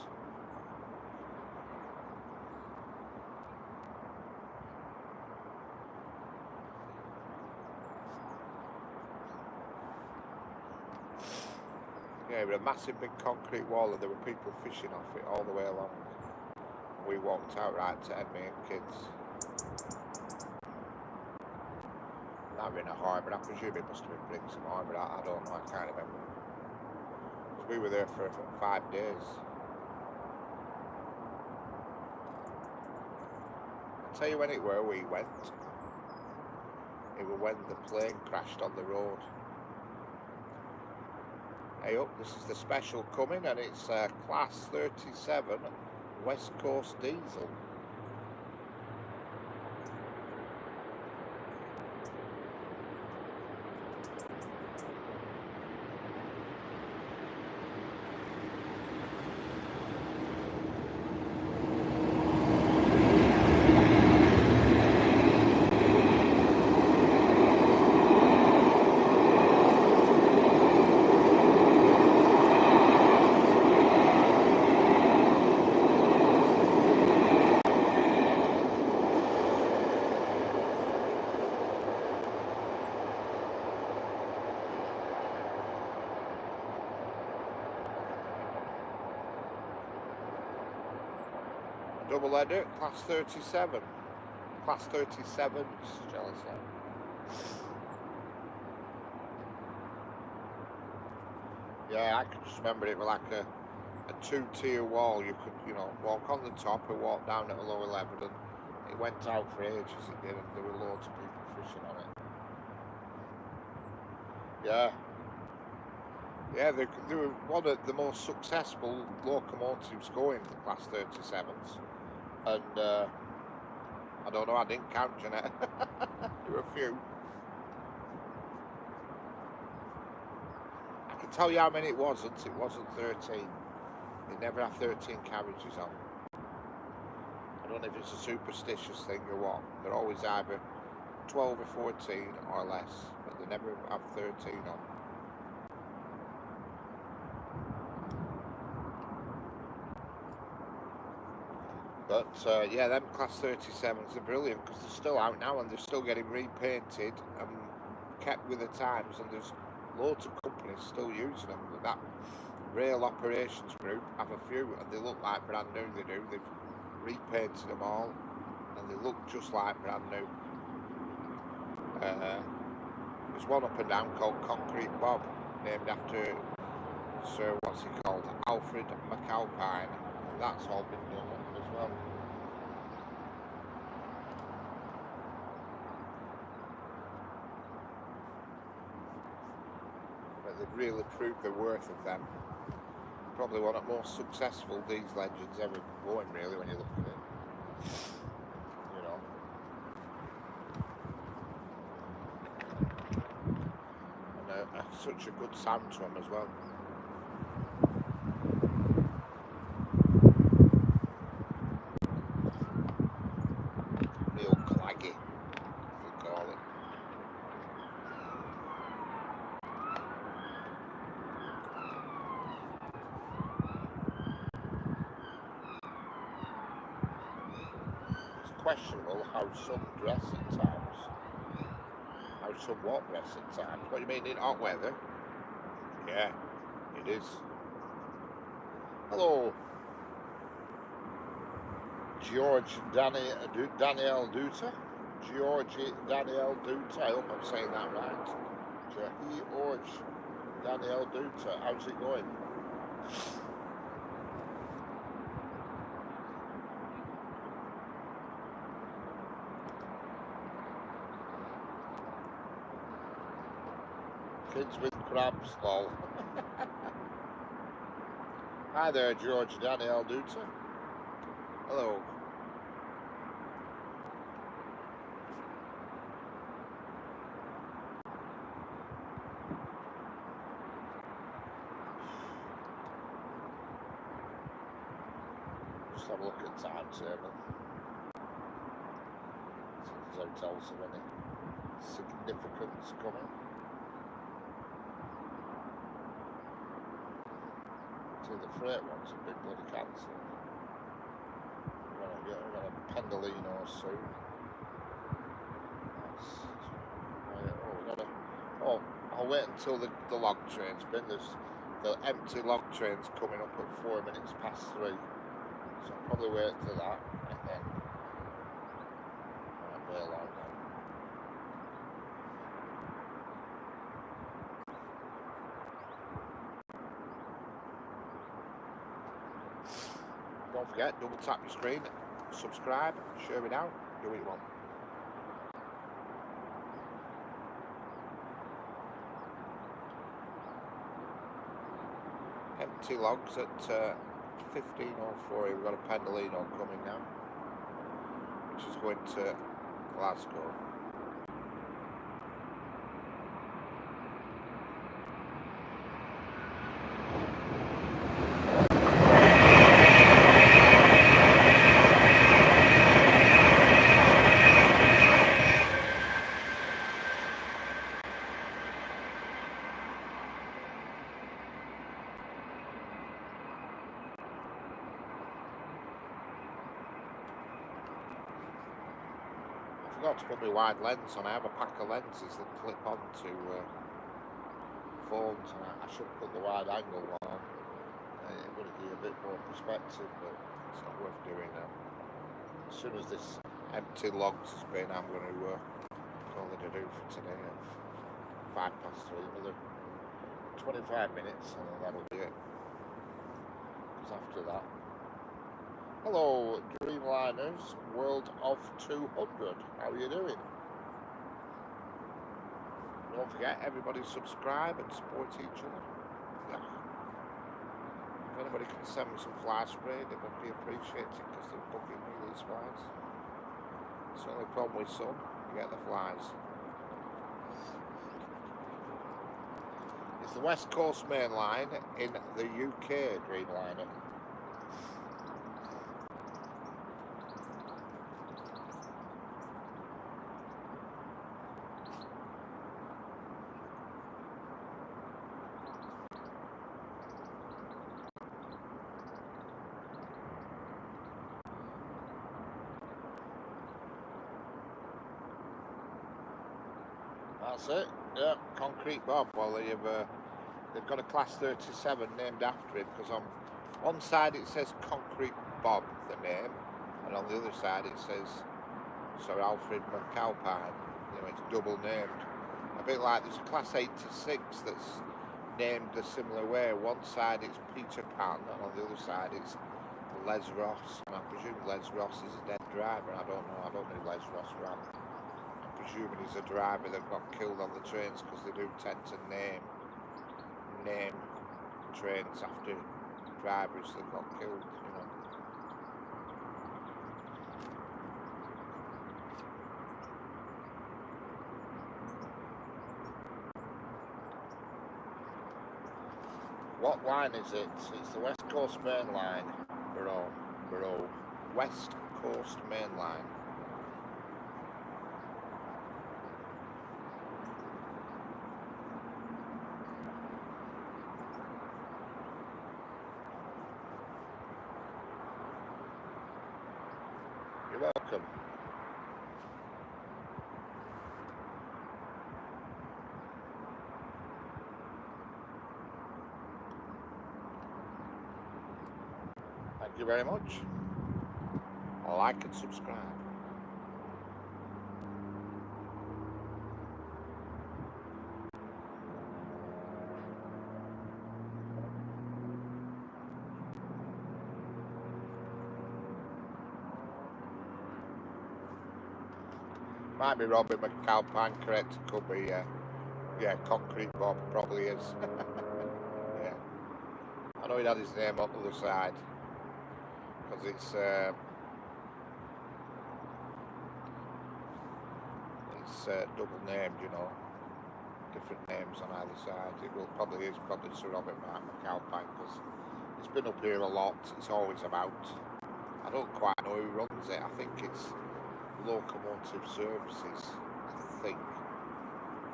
Yeah, it was a massive big concrete wall and there were people fishing off it all the way along. We walked out right to me and kids. That was in a harbour, I presume it must have been Brixham Harbour, I don't know, I can't remember. We were there for 5 days. tell you when it were we went. It was when the plane crashed on the road. Hey up, this is the special coming, and it's Class 37 West Coast Diesel. Double header, Class 37. Class 37s, shall I say. Yeah, I can just remember it was like a two-tier wall. You could, walk on the top and walk down at a lower level, and it went out for ages, it did, and there were loads of people fishing on it. Yeah, they were one of the most successful locomotives going, the Class 37s. And I don't know, I didn't count, Jeanette. There were a few. I can tell you how many it wasn't 13. They never have 13 carriages on. I don't know if it's a superstitious thing or what. They're always either 12 or 14 or less, but they never have 13 on. But yeah, them Class 37s are brilliant because they're still out now and they're still getting repainted and kept with the times, and there's loads of companies still using them. That rail operations group have a few, and they look like brand new. They do. They've repainted them all, and they look just like brand new. There's one up and down called Concrete Bob, named after Sir, what's he called, Alfred McAlpine, and that's all been done up as well. But they've really proved the worth of them. Probably one of the most successful these legends ever going, really, when you look at it. And such a good sound to them as well. Real claggy, you call it. It's questionable how some dress at times. How some what dress at times? What do you mean in hot weather? Yeah, it is. Hello, Danielle Duta. Georgie Danielle Duta. I hope I'm saying that right. George Danielle Duta. How's it going? Kids with crabs, lol. Hi there, George Danielle Duta. Hello. Just have a look at timetable. See if there's hotels of any significance coming. See, the freight one's a big bloody cancel. We're gonna Pendolino soon. I'll wait until the log train's been. There's the empty log train's coming up at 4 minutes past 3. So I'll probably wait till that and then bail out then. Don't forget, double tap your screen, subscribe, share it out, do what you want. Empty logs at 15:04. We've got a Pendolino coming now, which is going to Glasgow. I forgot to put my wide lens on. I have a pack of lenses that clip onto phones, and I should put the wide angle one on. It would give you a bit more perspective, but it's not worth doing now. As soon as this empty logs has been, I'm going to call it a do for today at 3:05. Another 25 minutes, and then that'll be it. Because after that, hello, Dreamliners, World of 200. How are you doing? Don't forget, everybody subscribe and support each other. Yeah. If anybody can send me some fly spray, it would be appreciated because they're booking me these flies. It's the only problem with some, you get the flies. It's the West Coast Main Line in the UK, Dreamliner. That's it. Yeah, Concrete Bob. Well, they've got a Class 37 named after him because on one side it says Concrete Bob, the name, and on the other side it says Sir Alfred McAlpine. You know, it's double named. A bit like there's a Class 86 that's named a similar way. One side it's Peter Pan, and on the other side it's Les Ross. And I presume Les Ross is a dead driver. I don't know who Les Ross ran. Presuming he's a driver that got killed on the trains because they do tend to name trains after drivers that got killed, you know. What line is it? It's the West Coast Main Line, Borough. West Coast Main Line. You're welcome. Thank you very much. Like and subscribe. Might be Robin McAlpine, correct? It could be, yeah, Concrete Bob probably is. Yeah. I know he had his name on the other side because it's double named, you know, different names on either side. It will probably Sir Robin McAlpine because it's been up here a lot. It's always about. I don't quite know who runs it. I think it's Locomotive Services, I think,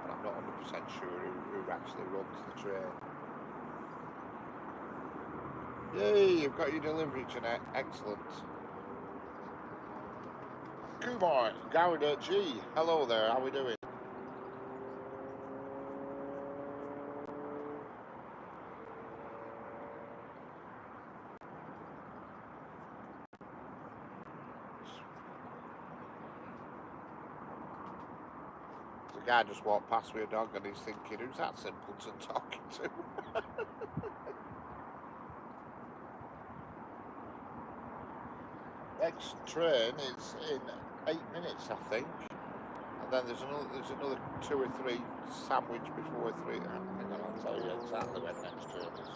but I'm not 100% sure who actually runs the train. Yay, you've got your delivery, Jeanette. Excellent. Kumar, Gowda G. Hello there, how are we doing? The guy just walked past with a dog and he's thinking, who's that simpleton talking to? Next train is in 8 minutes, I think. And then there's another 2 or 3 sandwich before 3. Hang on, I'll tell you exactly when next train is.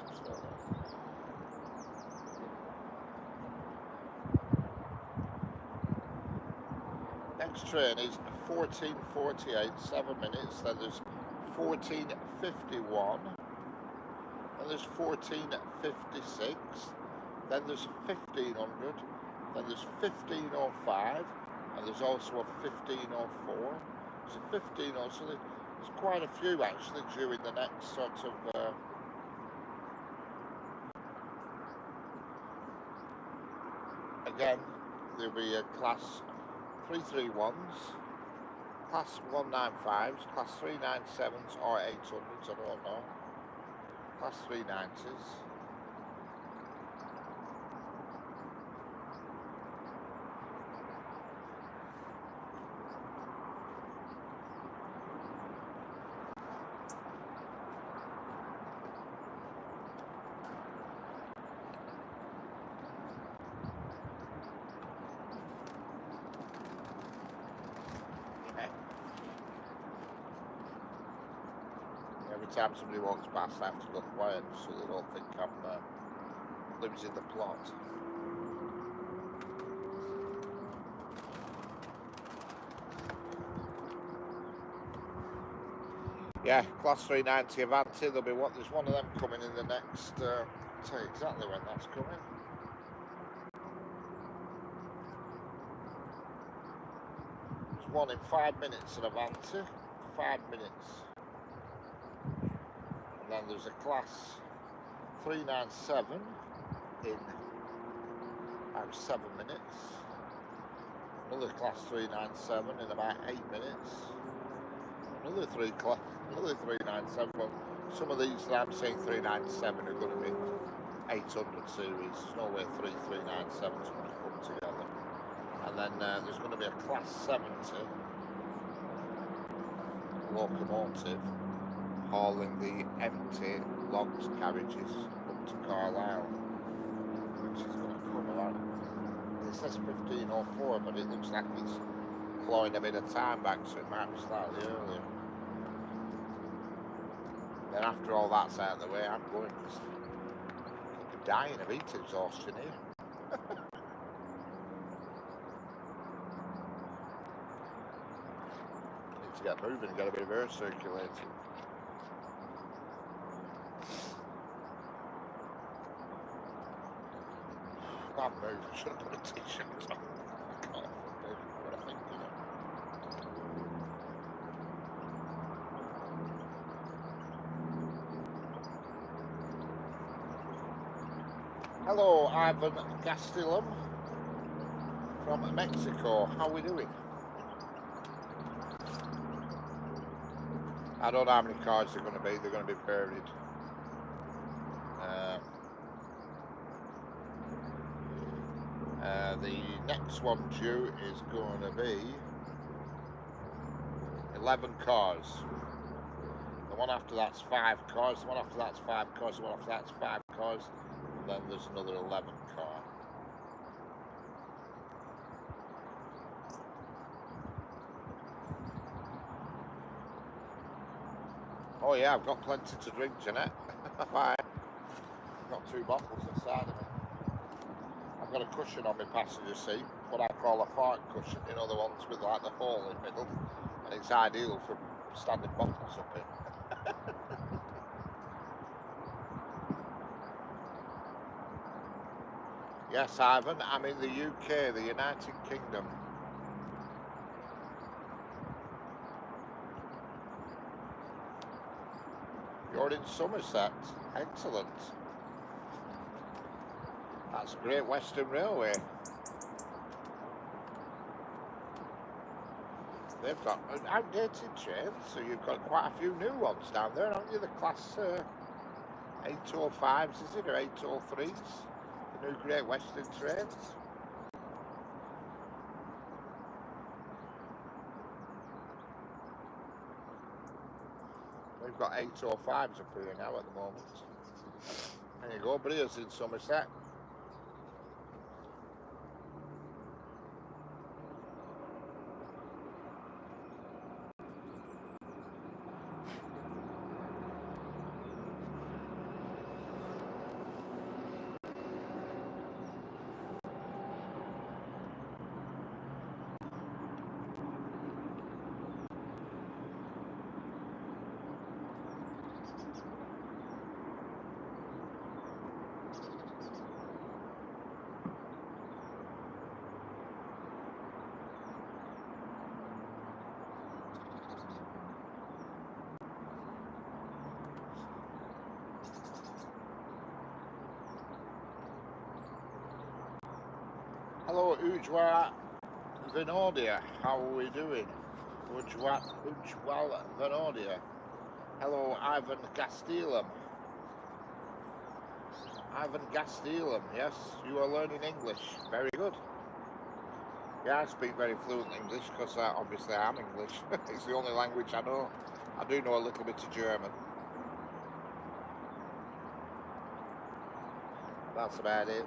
Next train is 14:48, 7 minutes. Then there's 14:51. Then there's 14:56. Then there's 1500. Then there's 15:05. And there's also a 15:04. There's a 15:04. So there's quite a few actually during the next sort of. Again, there'll be a class 331s, class 195s, class 397s or 800s. I don't know. Class 390s. Every time somebody walks past, I have to go quiet so they don't think I'm losing the plot. Yeah, class 390 Avanti. There's one of them coming in the next. I'll tell you exactly when that's coming. There's one in 5 minutes at Avanti. 5 minutes. And then there's a class 397 in about 7 minutes. Another class 397 in about 8 minutes. Another 397. Well, some of these that I'm saying 397 are going to be 800 series. There's no way 397s are going to come together. And then there's going to be a class 70 locomotive hauling the empty logs carriages up to Carlisle, which is going to come along. It says 15:04, but it looks like it's clawing a bit of time back, so it might be slightly earlier. Then after all that's out of the way, I'm going because I'm dying of heat exhaustion here. Need to get moving and get a bit of air circulating. Bad move, I should have put a t-shirt on. I can't afford what I think, you know. Hello, Ivan Gastelum from Mexico. How are we doing? I don't know how many cars they're going to be. They're going to be varied. The next one due is going to be 11 cars. The one after that's 5 cars. The one after that's 5 cars. The one after that's 5 cars. And then there's another 11 car. Oh yeah, I've got plenty to drink, Jeanette. I've got 2 bottles inside of me. I've got a cushion on my passenger seat, what I call a fart cushion, you know, the ones with like the hole in the middle, and it's ideal for standing bottles up in. Yes, Ivan, I'm in the UK, the United Kingdom. You're in Somerset. Excellent. That's Great Western Railway. They've got outdated trains, so you've got quite a few new ones down there, haven't you? The class 805s, is it, or 803s? The new Great Western trains. We've got 805s up here now at the moment. There you go, Breers in Somerset. Hello, Ujwa Vinodia. How are we doing? Ujwal Vinodia. Hello, Ivan Gastelum. Ivan Gastelum, yes, you are learning English. Very good. Yeah, I speak very fluent English because obviously I'm English. It's the only language I know. I do know a little bit of German. That's about it.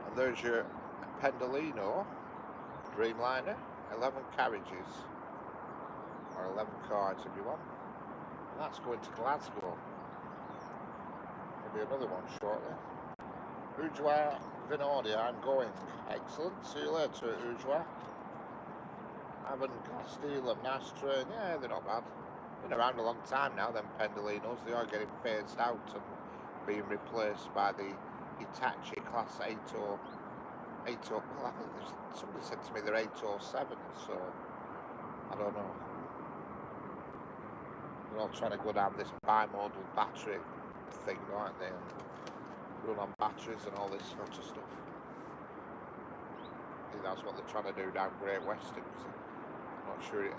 And there's your Pendolino Dreamliner, 11 carriages, or 11 cars if you want. And that's going to Glasgow. Maybe another one shortly. Ujwa Vinodia, I'm going. Excellent. See you later, Ujwa. Ivan Gastelum, nice train. Yeah, they're not bad. Been around a long time now, them Pendolinos. They are getting phased out and being replaced by the Hitachi Class 80. Well, I think somebody said to me they're 807, so I don't know. They're all trying to go down this bimodal battery thing, aren't they? And run on batteries and all this sort of stuff. I think that's what they're trying to do down Great Western. I'm not sure. You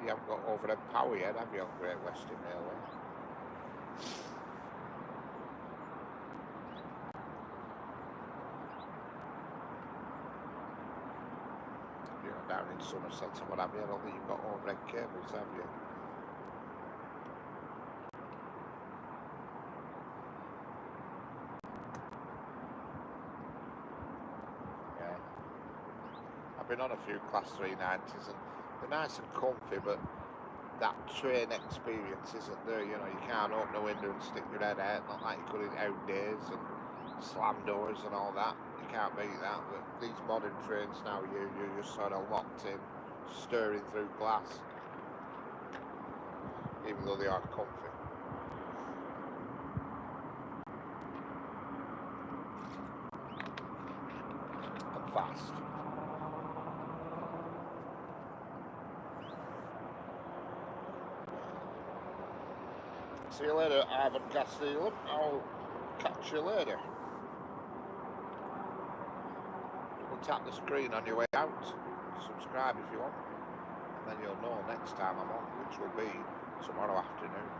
haven't got overhead power yet, have you, on Great Western Railway? Down in Somerset and what have you. I don't think you've got overhead cables, have you? Yeah. I've been on a few Class 390s and they're nice and comfy, but that train experience isn't there. You know, you can't open a window and stick your head out, not like you could in out days, and slam doors and all that. You can't beat that. But these modern trains now, you're just sort of locked in, stirring through glass, even though they are comfy. And fast. See you later, Ivan Gastelum. I'll catch you later. We'll tap the screen on your way out. Subscribe if you want. And then you'll know next time I'm on, which will be tomorrow afternoon.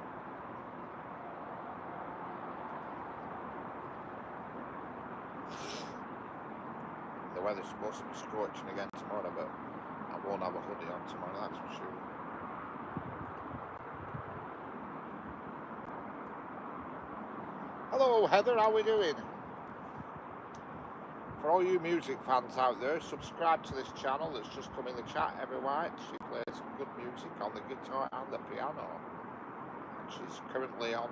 The weather's supposed to be scorching again tomorrow, but I won't have a hoodie on tomorrow, that's for sure. Hello Heather, how are we doing? For all you music fans out there, subscribe to this channel that's just come in the chat, Every White. She plays good music on the guitar and the piano. And she's currently on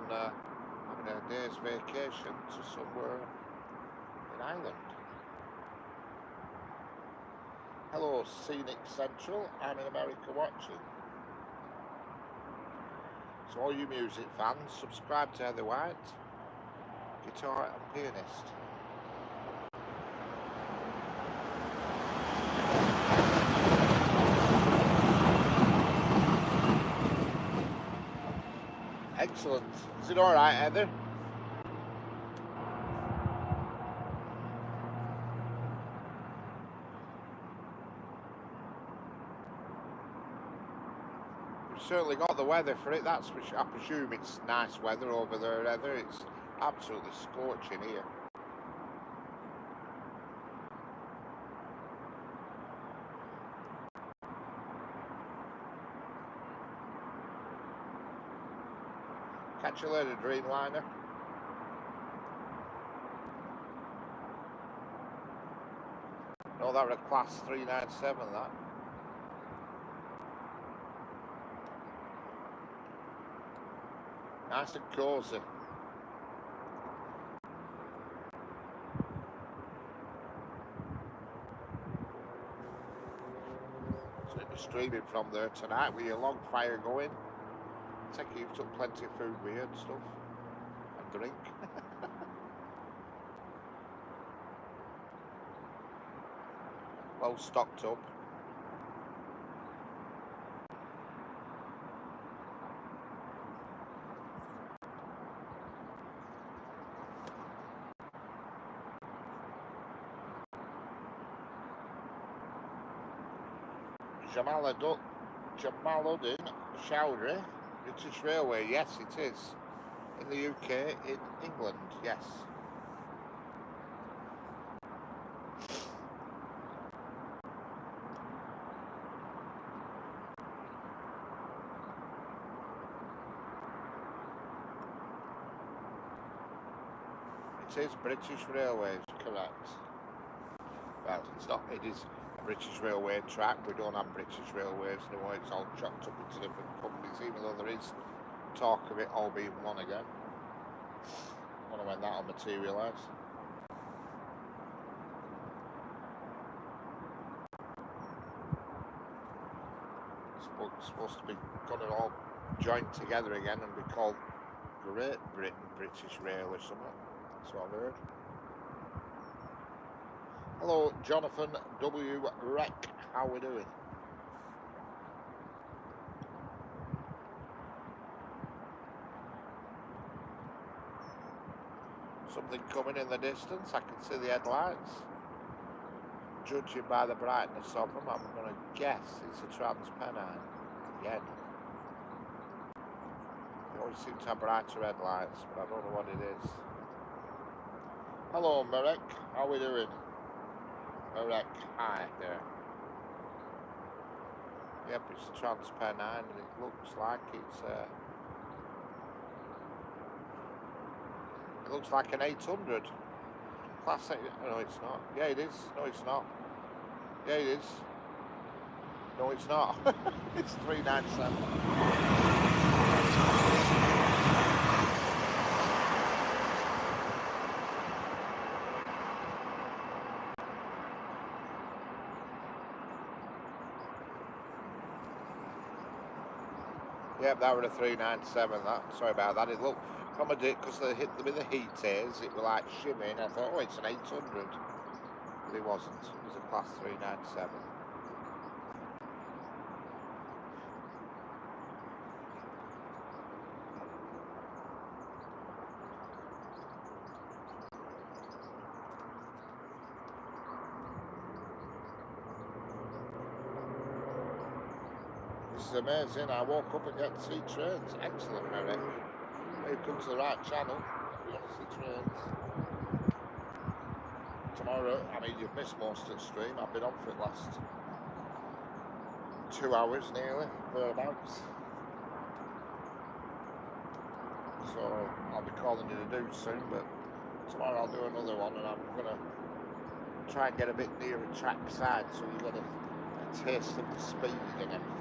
having a day's vacation to somewhere in Ireland. Hello Scenic Central, I'm in America watching. So all you music fans, subscribe to Heather White, guitar and pianist. Excellent. Is it alright, Heather? You've certainly got the weather for it, that's for sure. I presume it's nice weather over there, Heather. It's absolutely scorching here. Catch you later, Dreamliner. No, that was a Class 397, that. Nice and cosy. So it'll be streaming from there tonight with your log fire going. Take it you've took plenty of food with you and stuff. And drink. Well stocked up. Jamaluddin Chowdhury, British Railway, yes it is. In the UK, in England, yes. It is British Railways, correct. Well, it's not, it is a British Railway track. We don't have British Railways anymore. It's all chopped up into different companies, even though there is talk of it all being one again. I wonder when that'll materialise. It's supposed to be going to all join together again and be called Great Britain British Rail or something. That's what I've heard. Hello, Jonathan W. Reck. How we doing? Something coming in the distance. I can see the headlights. Judging by the brightness of them, I'm going to guess it's a Transpennine. Again. They always seem to have brighter headlights, but I don't know what it is. Hello, Marek. How we doing? Marek, hi there. Yep, it's a Transpennine, and it looks like it's it looks like an 800. Classic. No, it's not. Yeah, it is. No, it's not. Yeah, it is. No, it's not. It's 397. Yep, that were a 397. That. Sorry about that. It looked from a dip because they hit them in the heat airs. It was like shimmying. I thought, oh, it's an 800, but it wasn't. It was a class 397. This is amazing. I woke up and get to see trains. Excellent, Eric. You've come to the right channel. You get to see trains. Tomorrow, I mean, you've missed most of the stream. I've been on for the last 2 hours nearly, thereabouts. So I'll be calling you to do soon, but tomorrow I'll do another one, and I'm going to try and get a bit nearer track side so you get a taste of the speed and everything.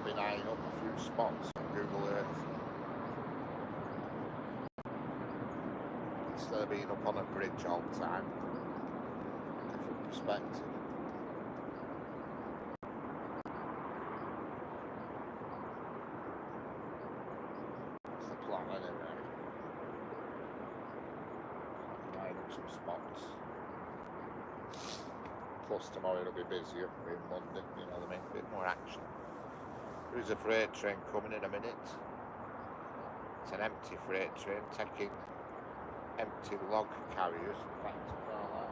Been eyeing up a few spots on Google Earth instead of being up on a bridge all the time. Different perspective. That's the plan anyway. Eyeing up some spots. Plus tomorrow it'll be busier in London, you know what I mean? A bit more action. There is a freight train coming in a minute. It's an empty freight train taking empty log carriers back to Carlisle.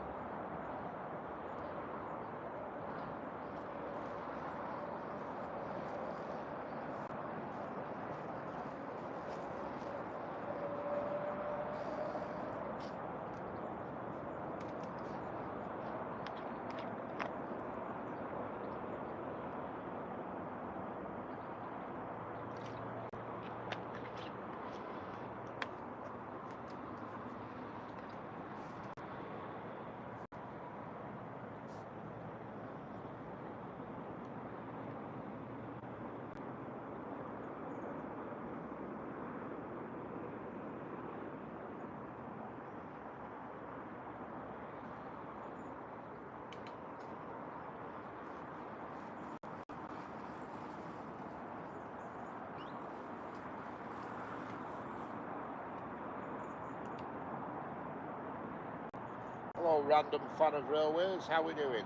Hello, random fan of railways. How we doing?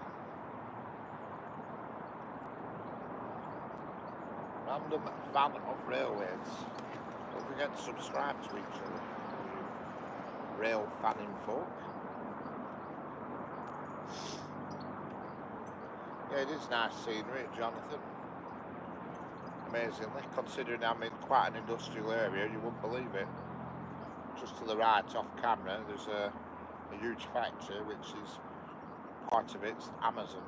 Random fan of railways. Don't forget to subscribe to each other. Rail fanning folk. Yeah, it is nice scenery, Jonathan. Amazingly, considering I'm in quite an industrial area, you wouldn't believe it. Just to the right, off camera, there's a huge factory, which is part of it's Amazon.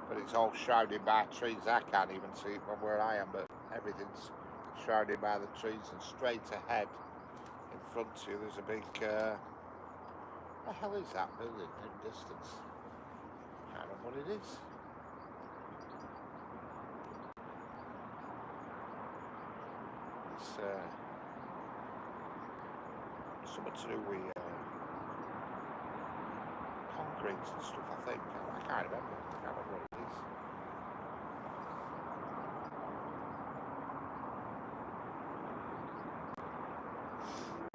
But it's all shrouded by trees. I can't even see it from where I am, but everything's shrouded by the trees. And straight ahead, in front of you, there's a big, what the hell is that building in distance? I can't remember what it is. It's something to do with concrete and stuff, I think. I can't remember. What it is.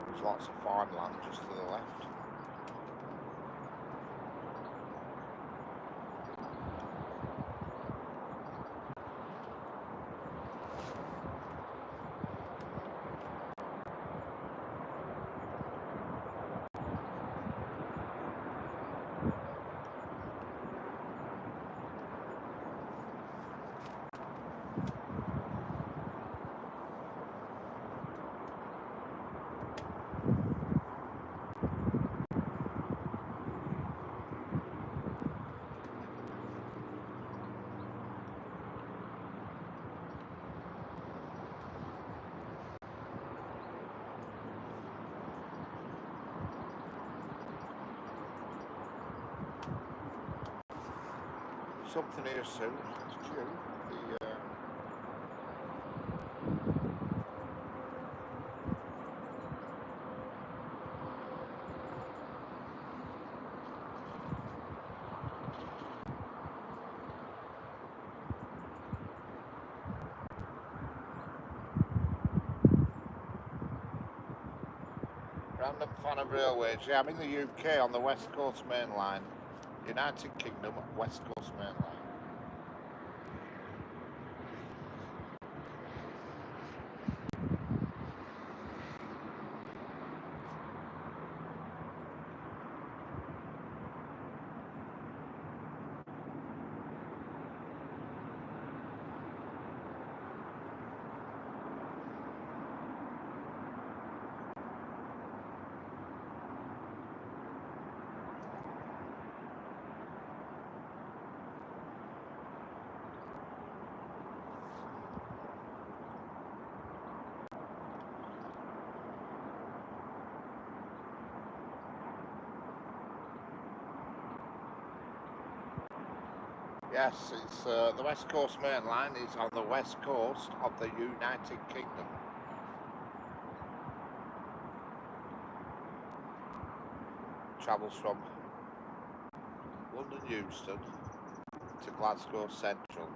There's lots of farmland just to the left. Something here soon. It's due. Random fan of railways. Yeah, I'm in the UK on the West Coast Main Line. United Kingdom West Coast Main Line. Yes, it's the West Coast Main Line is on the west coast of the United Kingdom. Travels from London Euston to Glasgow Central.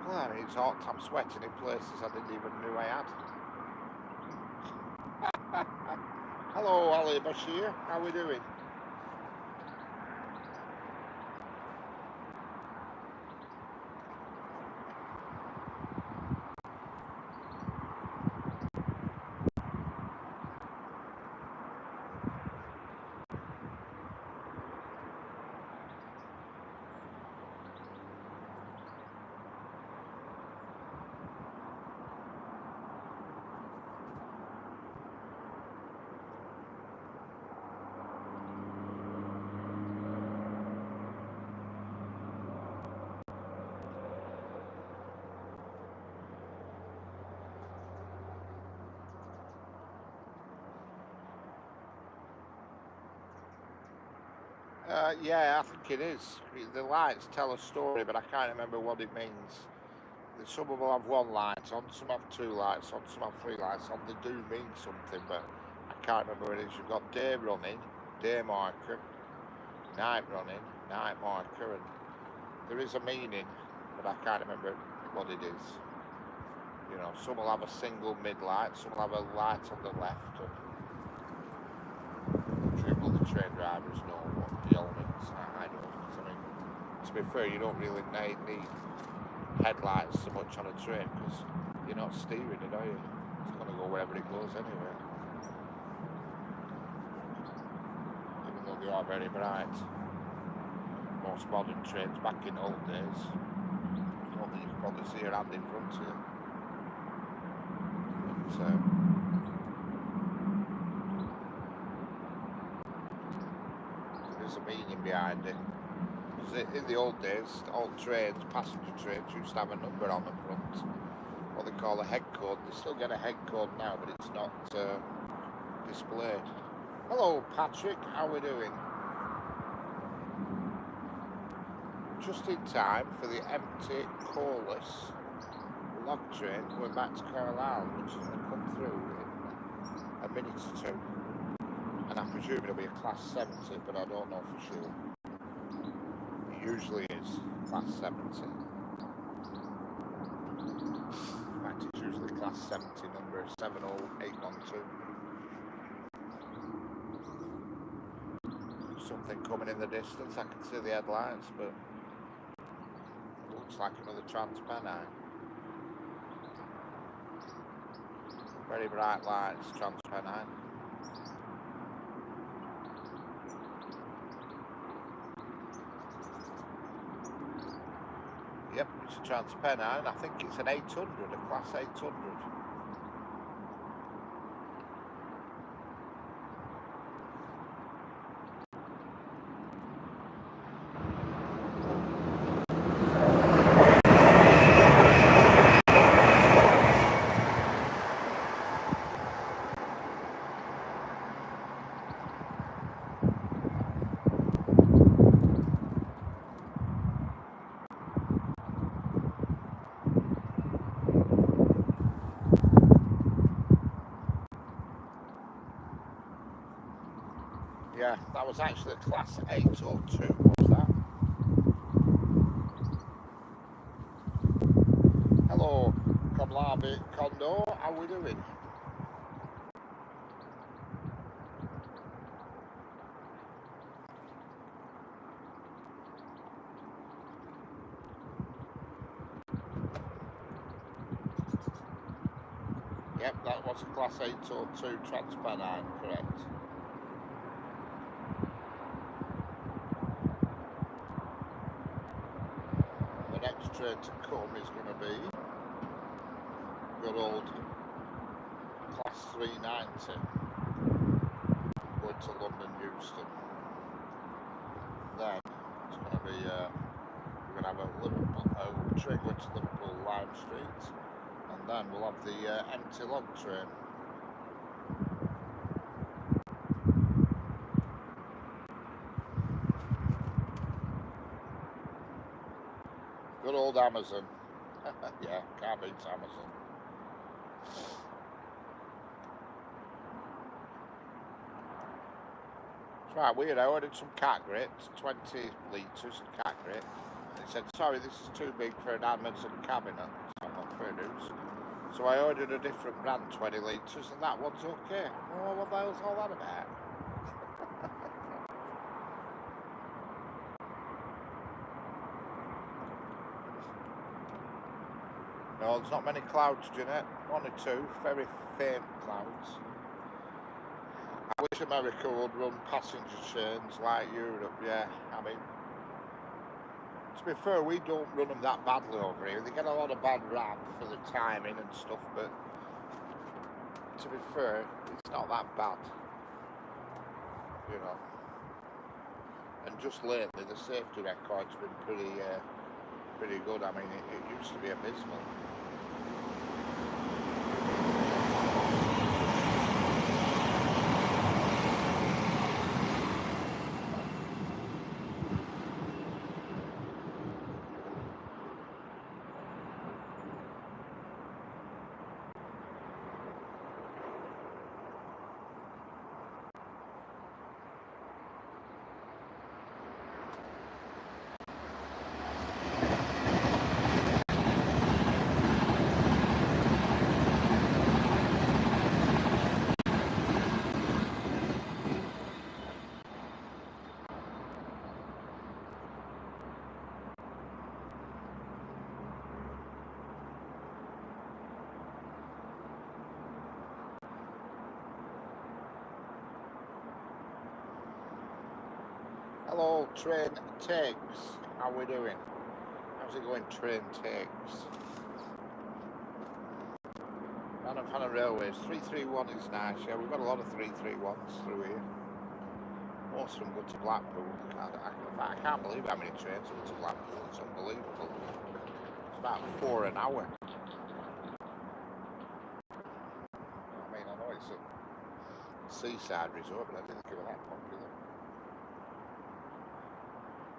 Well, it's hot. I'm sweating in places I didn't even know I had. Hello, Ali Bashir. How are we doing? Yeah, I think it is. The lights tell a story, but I can't remember what it means. Some of them have one light on, some have two lights on, some have three lights on. They do mean something, but I can't remember what it is. You've got day running, day marker, night running, night marker, and there is a meaning, but I can't remember what it is. You know, some will have a single mid-light, some will have a light on the left, and all the train drivers know what the elements are. I don't, because I mean, to be fair, you don't really need headlights so much on a train, because you're not steering it, are you? It's going to go wherever it goes anyway. Even though they are very bright. Most modern trains back in old days, I don't think you can probably see your hand in front of you. But, there's a meaning behind it. Because in the old days, old trains, passenger trains, used to have a number on the front, what they call a head code. They still get a head code now, but it's not displayed. Hello, Patrick. How are we doing? Just in time for the empty, coreless log train going back to Carlisle, which is going to come through in a minute or two. And I presume it'll be a class 70, but I don't know for sure. It usually is class 70. In fact, it's usually class 70, number 70812. Something coming in the distance. I can see the headlights, but it looks like another Transpennine. Very bright lights, Transpennine. Yep, it's a Transpennine. I think it's an 800, a class 800. Yeah, that was actually a class 802, was that? Hello, Comlabi Condo, how are we doing? Yep, that was a class 802 Transpennine, correct. The next train to come is going to be good old class 390 going to London Euston. Then it's going to be we're going to have a train going to Liverpool Lime Street, and then we'll have the empty log train. Good old Amazon. Yeah, can't beat Amazon. It's right weird. I ordered some cat grit, 20 litres of cat grit. And it said, sorry, this is too big for an Amazon cabinet. So I'm not fair news. So I ordered a different brand, 20 litres, and that one's okay. Oh, what the hell's all that about? No, there's not many clouds, Jeanette. One or two, very faint clouds. I wish America would run passenger trains like Europe, yeah. I mean, to be fair, we don't run them that badly over here. They get a lot of bad rap for the timing and stuff, but to be fair, it's not that bad, you know. And just lately, the safety record's been pretty good. I mean, it used to be abysmal. Hello, train takes. How we doing? How's it going, train takes? Manor Railways, 331 is nice. Yeah, we've got a lot of 331s through here. Most of them go to Blackpool. I can't believe how many trains go to Blackpool. It's unbelievable. It's about 4 an hour. I mean, I know it's a seaside resort, but I didn't think it was that popular.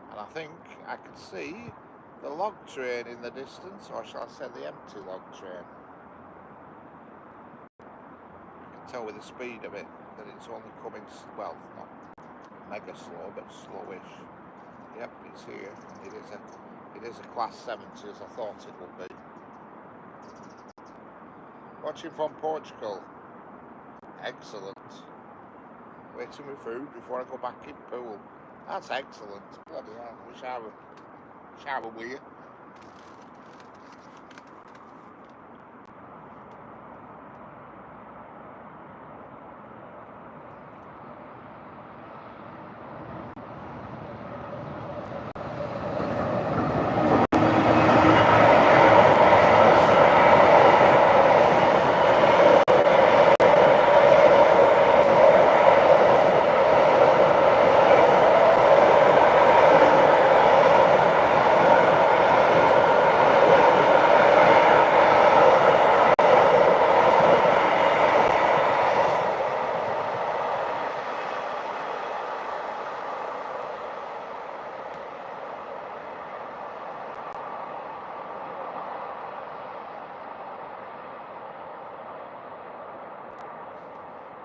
And I think I can see the log train in the distance, or shall I say the empty log train. I can tell with the speed of it that it's only coming, well, not mega slow, but slowish. Yep, it's here. It is a class 70 as I thought it would be. Watching from Portugal. Excellent. Waiting with food before I go back in pool. That's excellent. Bloody hell. Wish I were with you.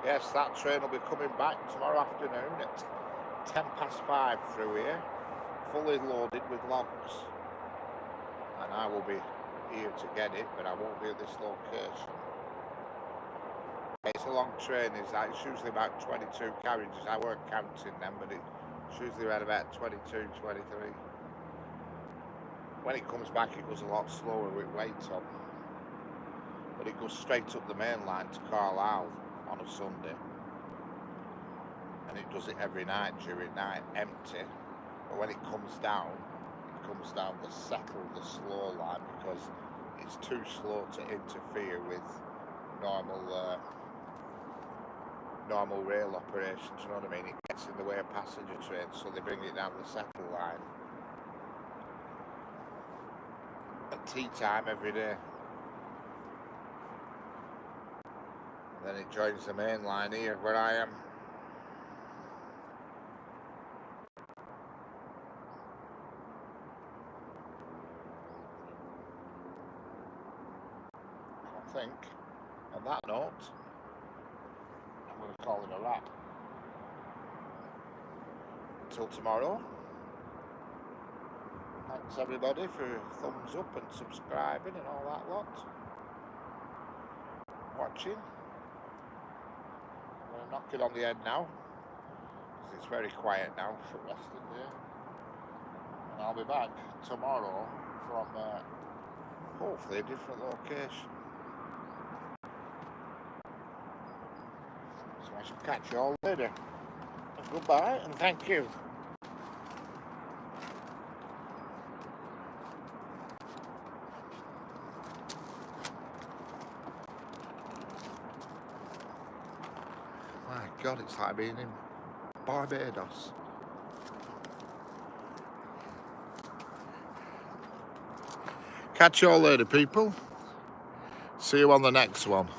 Yes, that train will be coming back tomorrow afternoon at 5:10 through here, fully loaded with logs. And I will be here to get it, but I won't be at this location. It's a long train, is that? It's usually about 22 carriages. I weren't counting them, but it's usually around about 22, 23. When it comes back, it goes a lot slower with weight on. But it goes straight up the main line to Carlisle on a Sunday, and it does it every night during night, empty. But when it comes down the settle, the slow line, because it's too slow to interfere with normal rail operations. You know what I mean? It gets in the way of passenger trains, so they bring it down the settle line at tea time every day. Then it joins the main line here where I am. I think, on that note, I'm going to call it a wrap. Until tomorrow. Thanks everybody for thumbs up and subscribing and all that lot. Watching. I'm going to knock it on the head now, because it's very quiet now for the rest of the day. And I'll be back tomorrow from hopefully a different location. So I shall catch you all later. Goodbye and thank you. My God, it's like being in Barbados. Catch you all later, people. See you on the next one.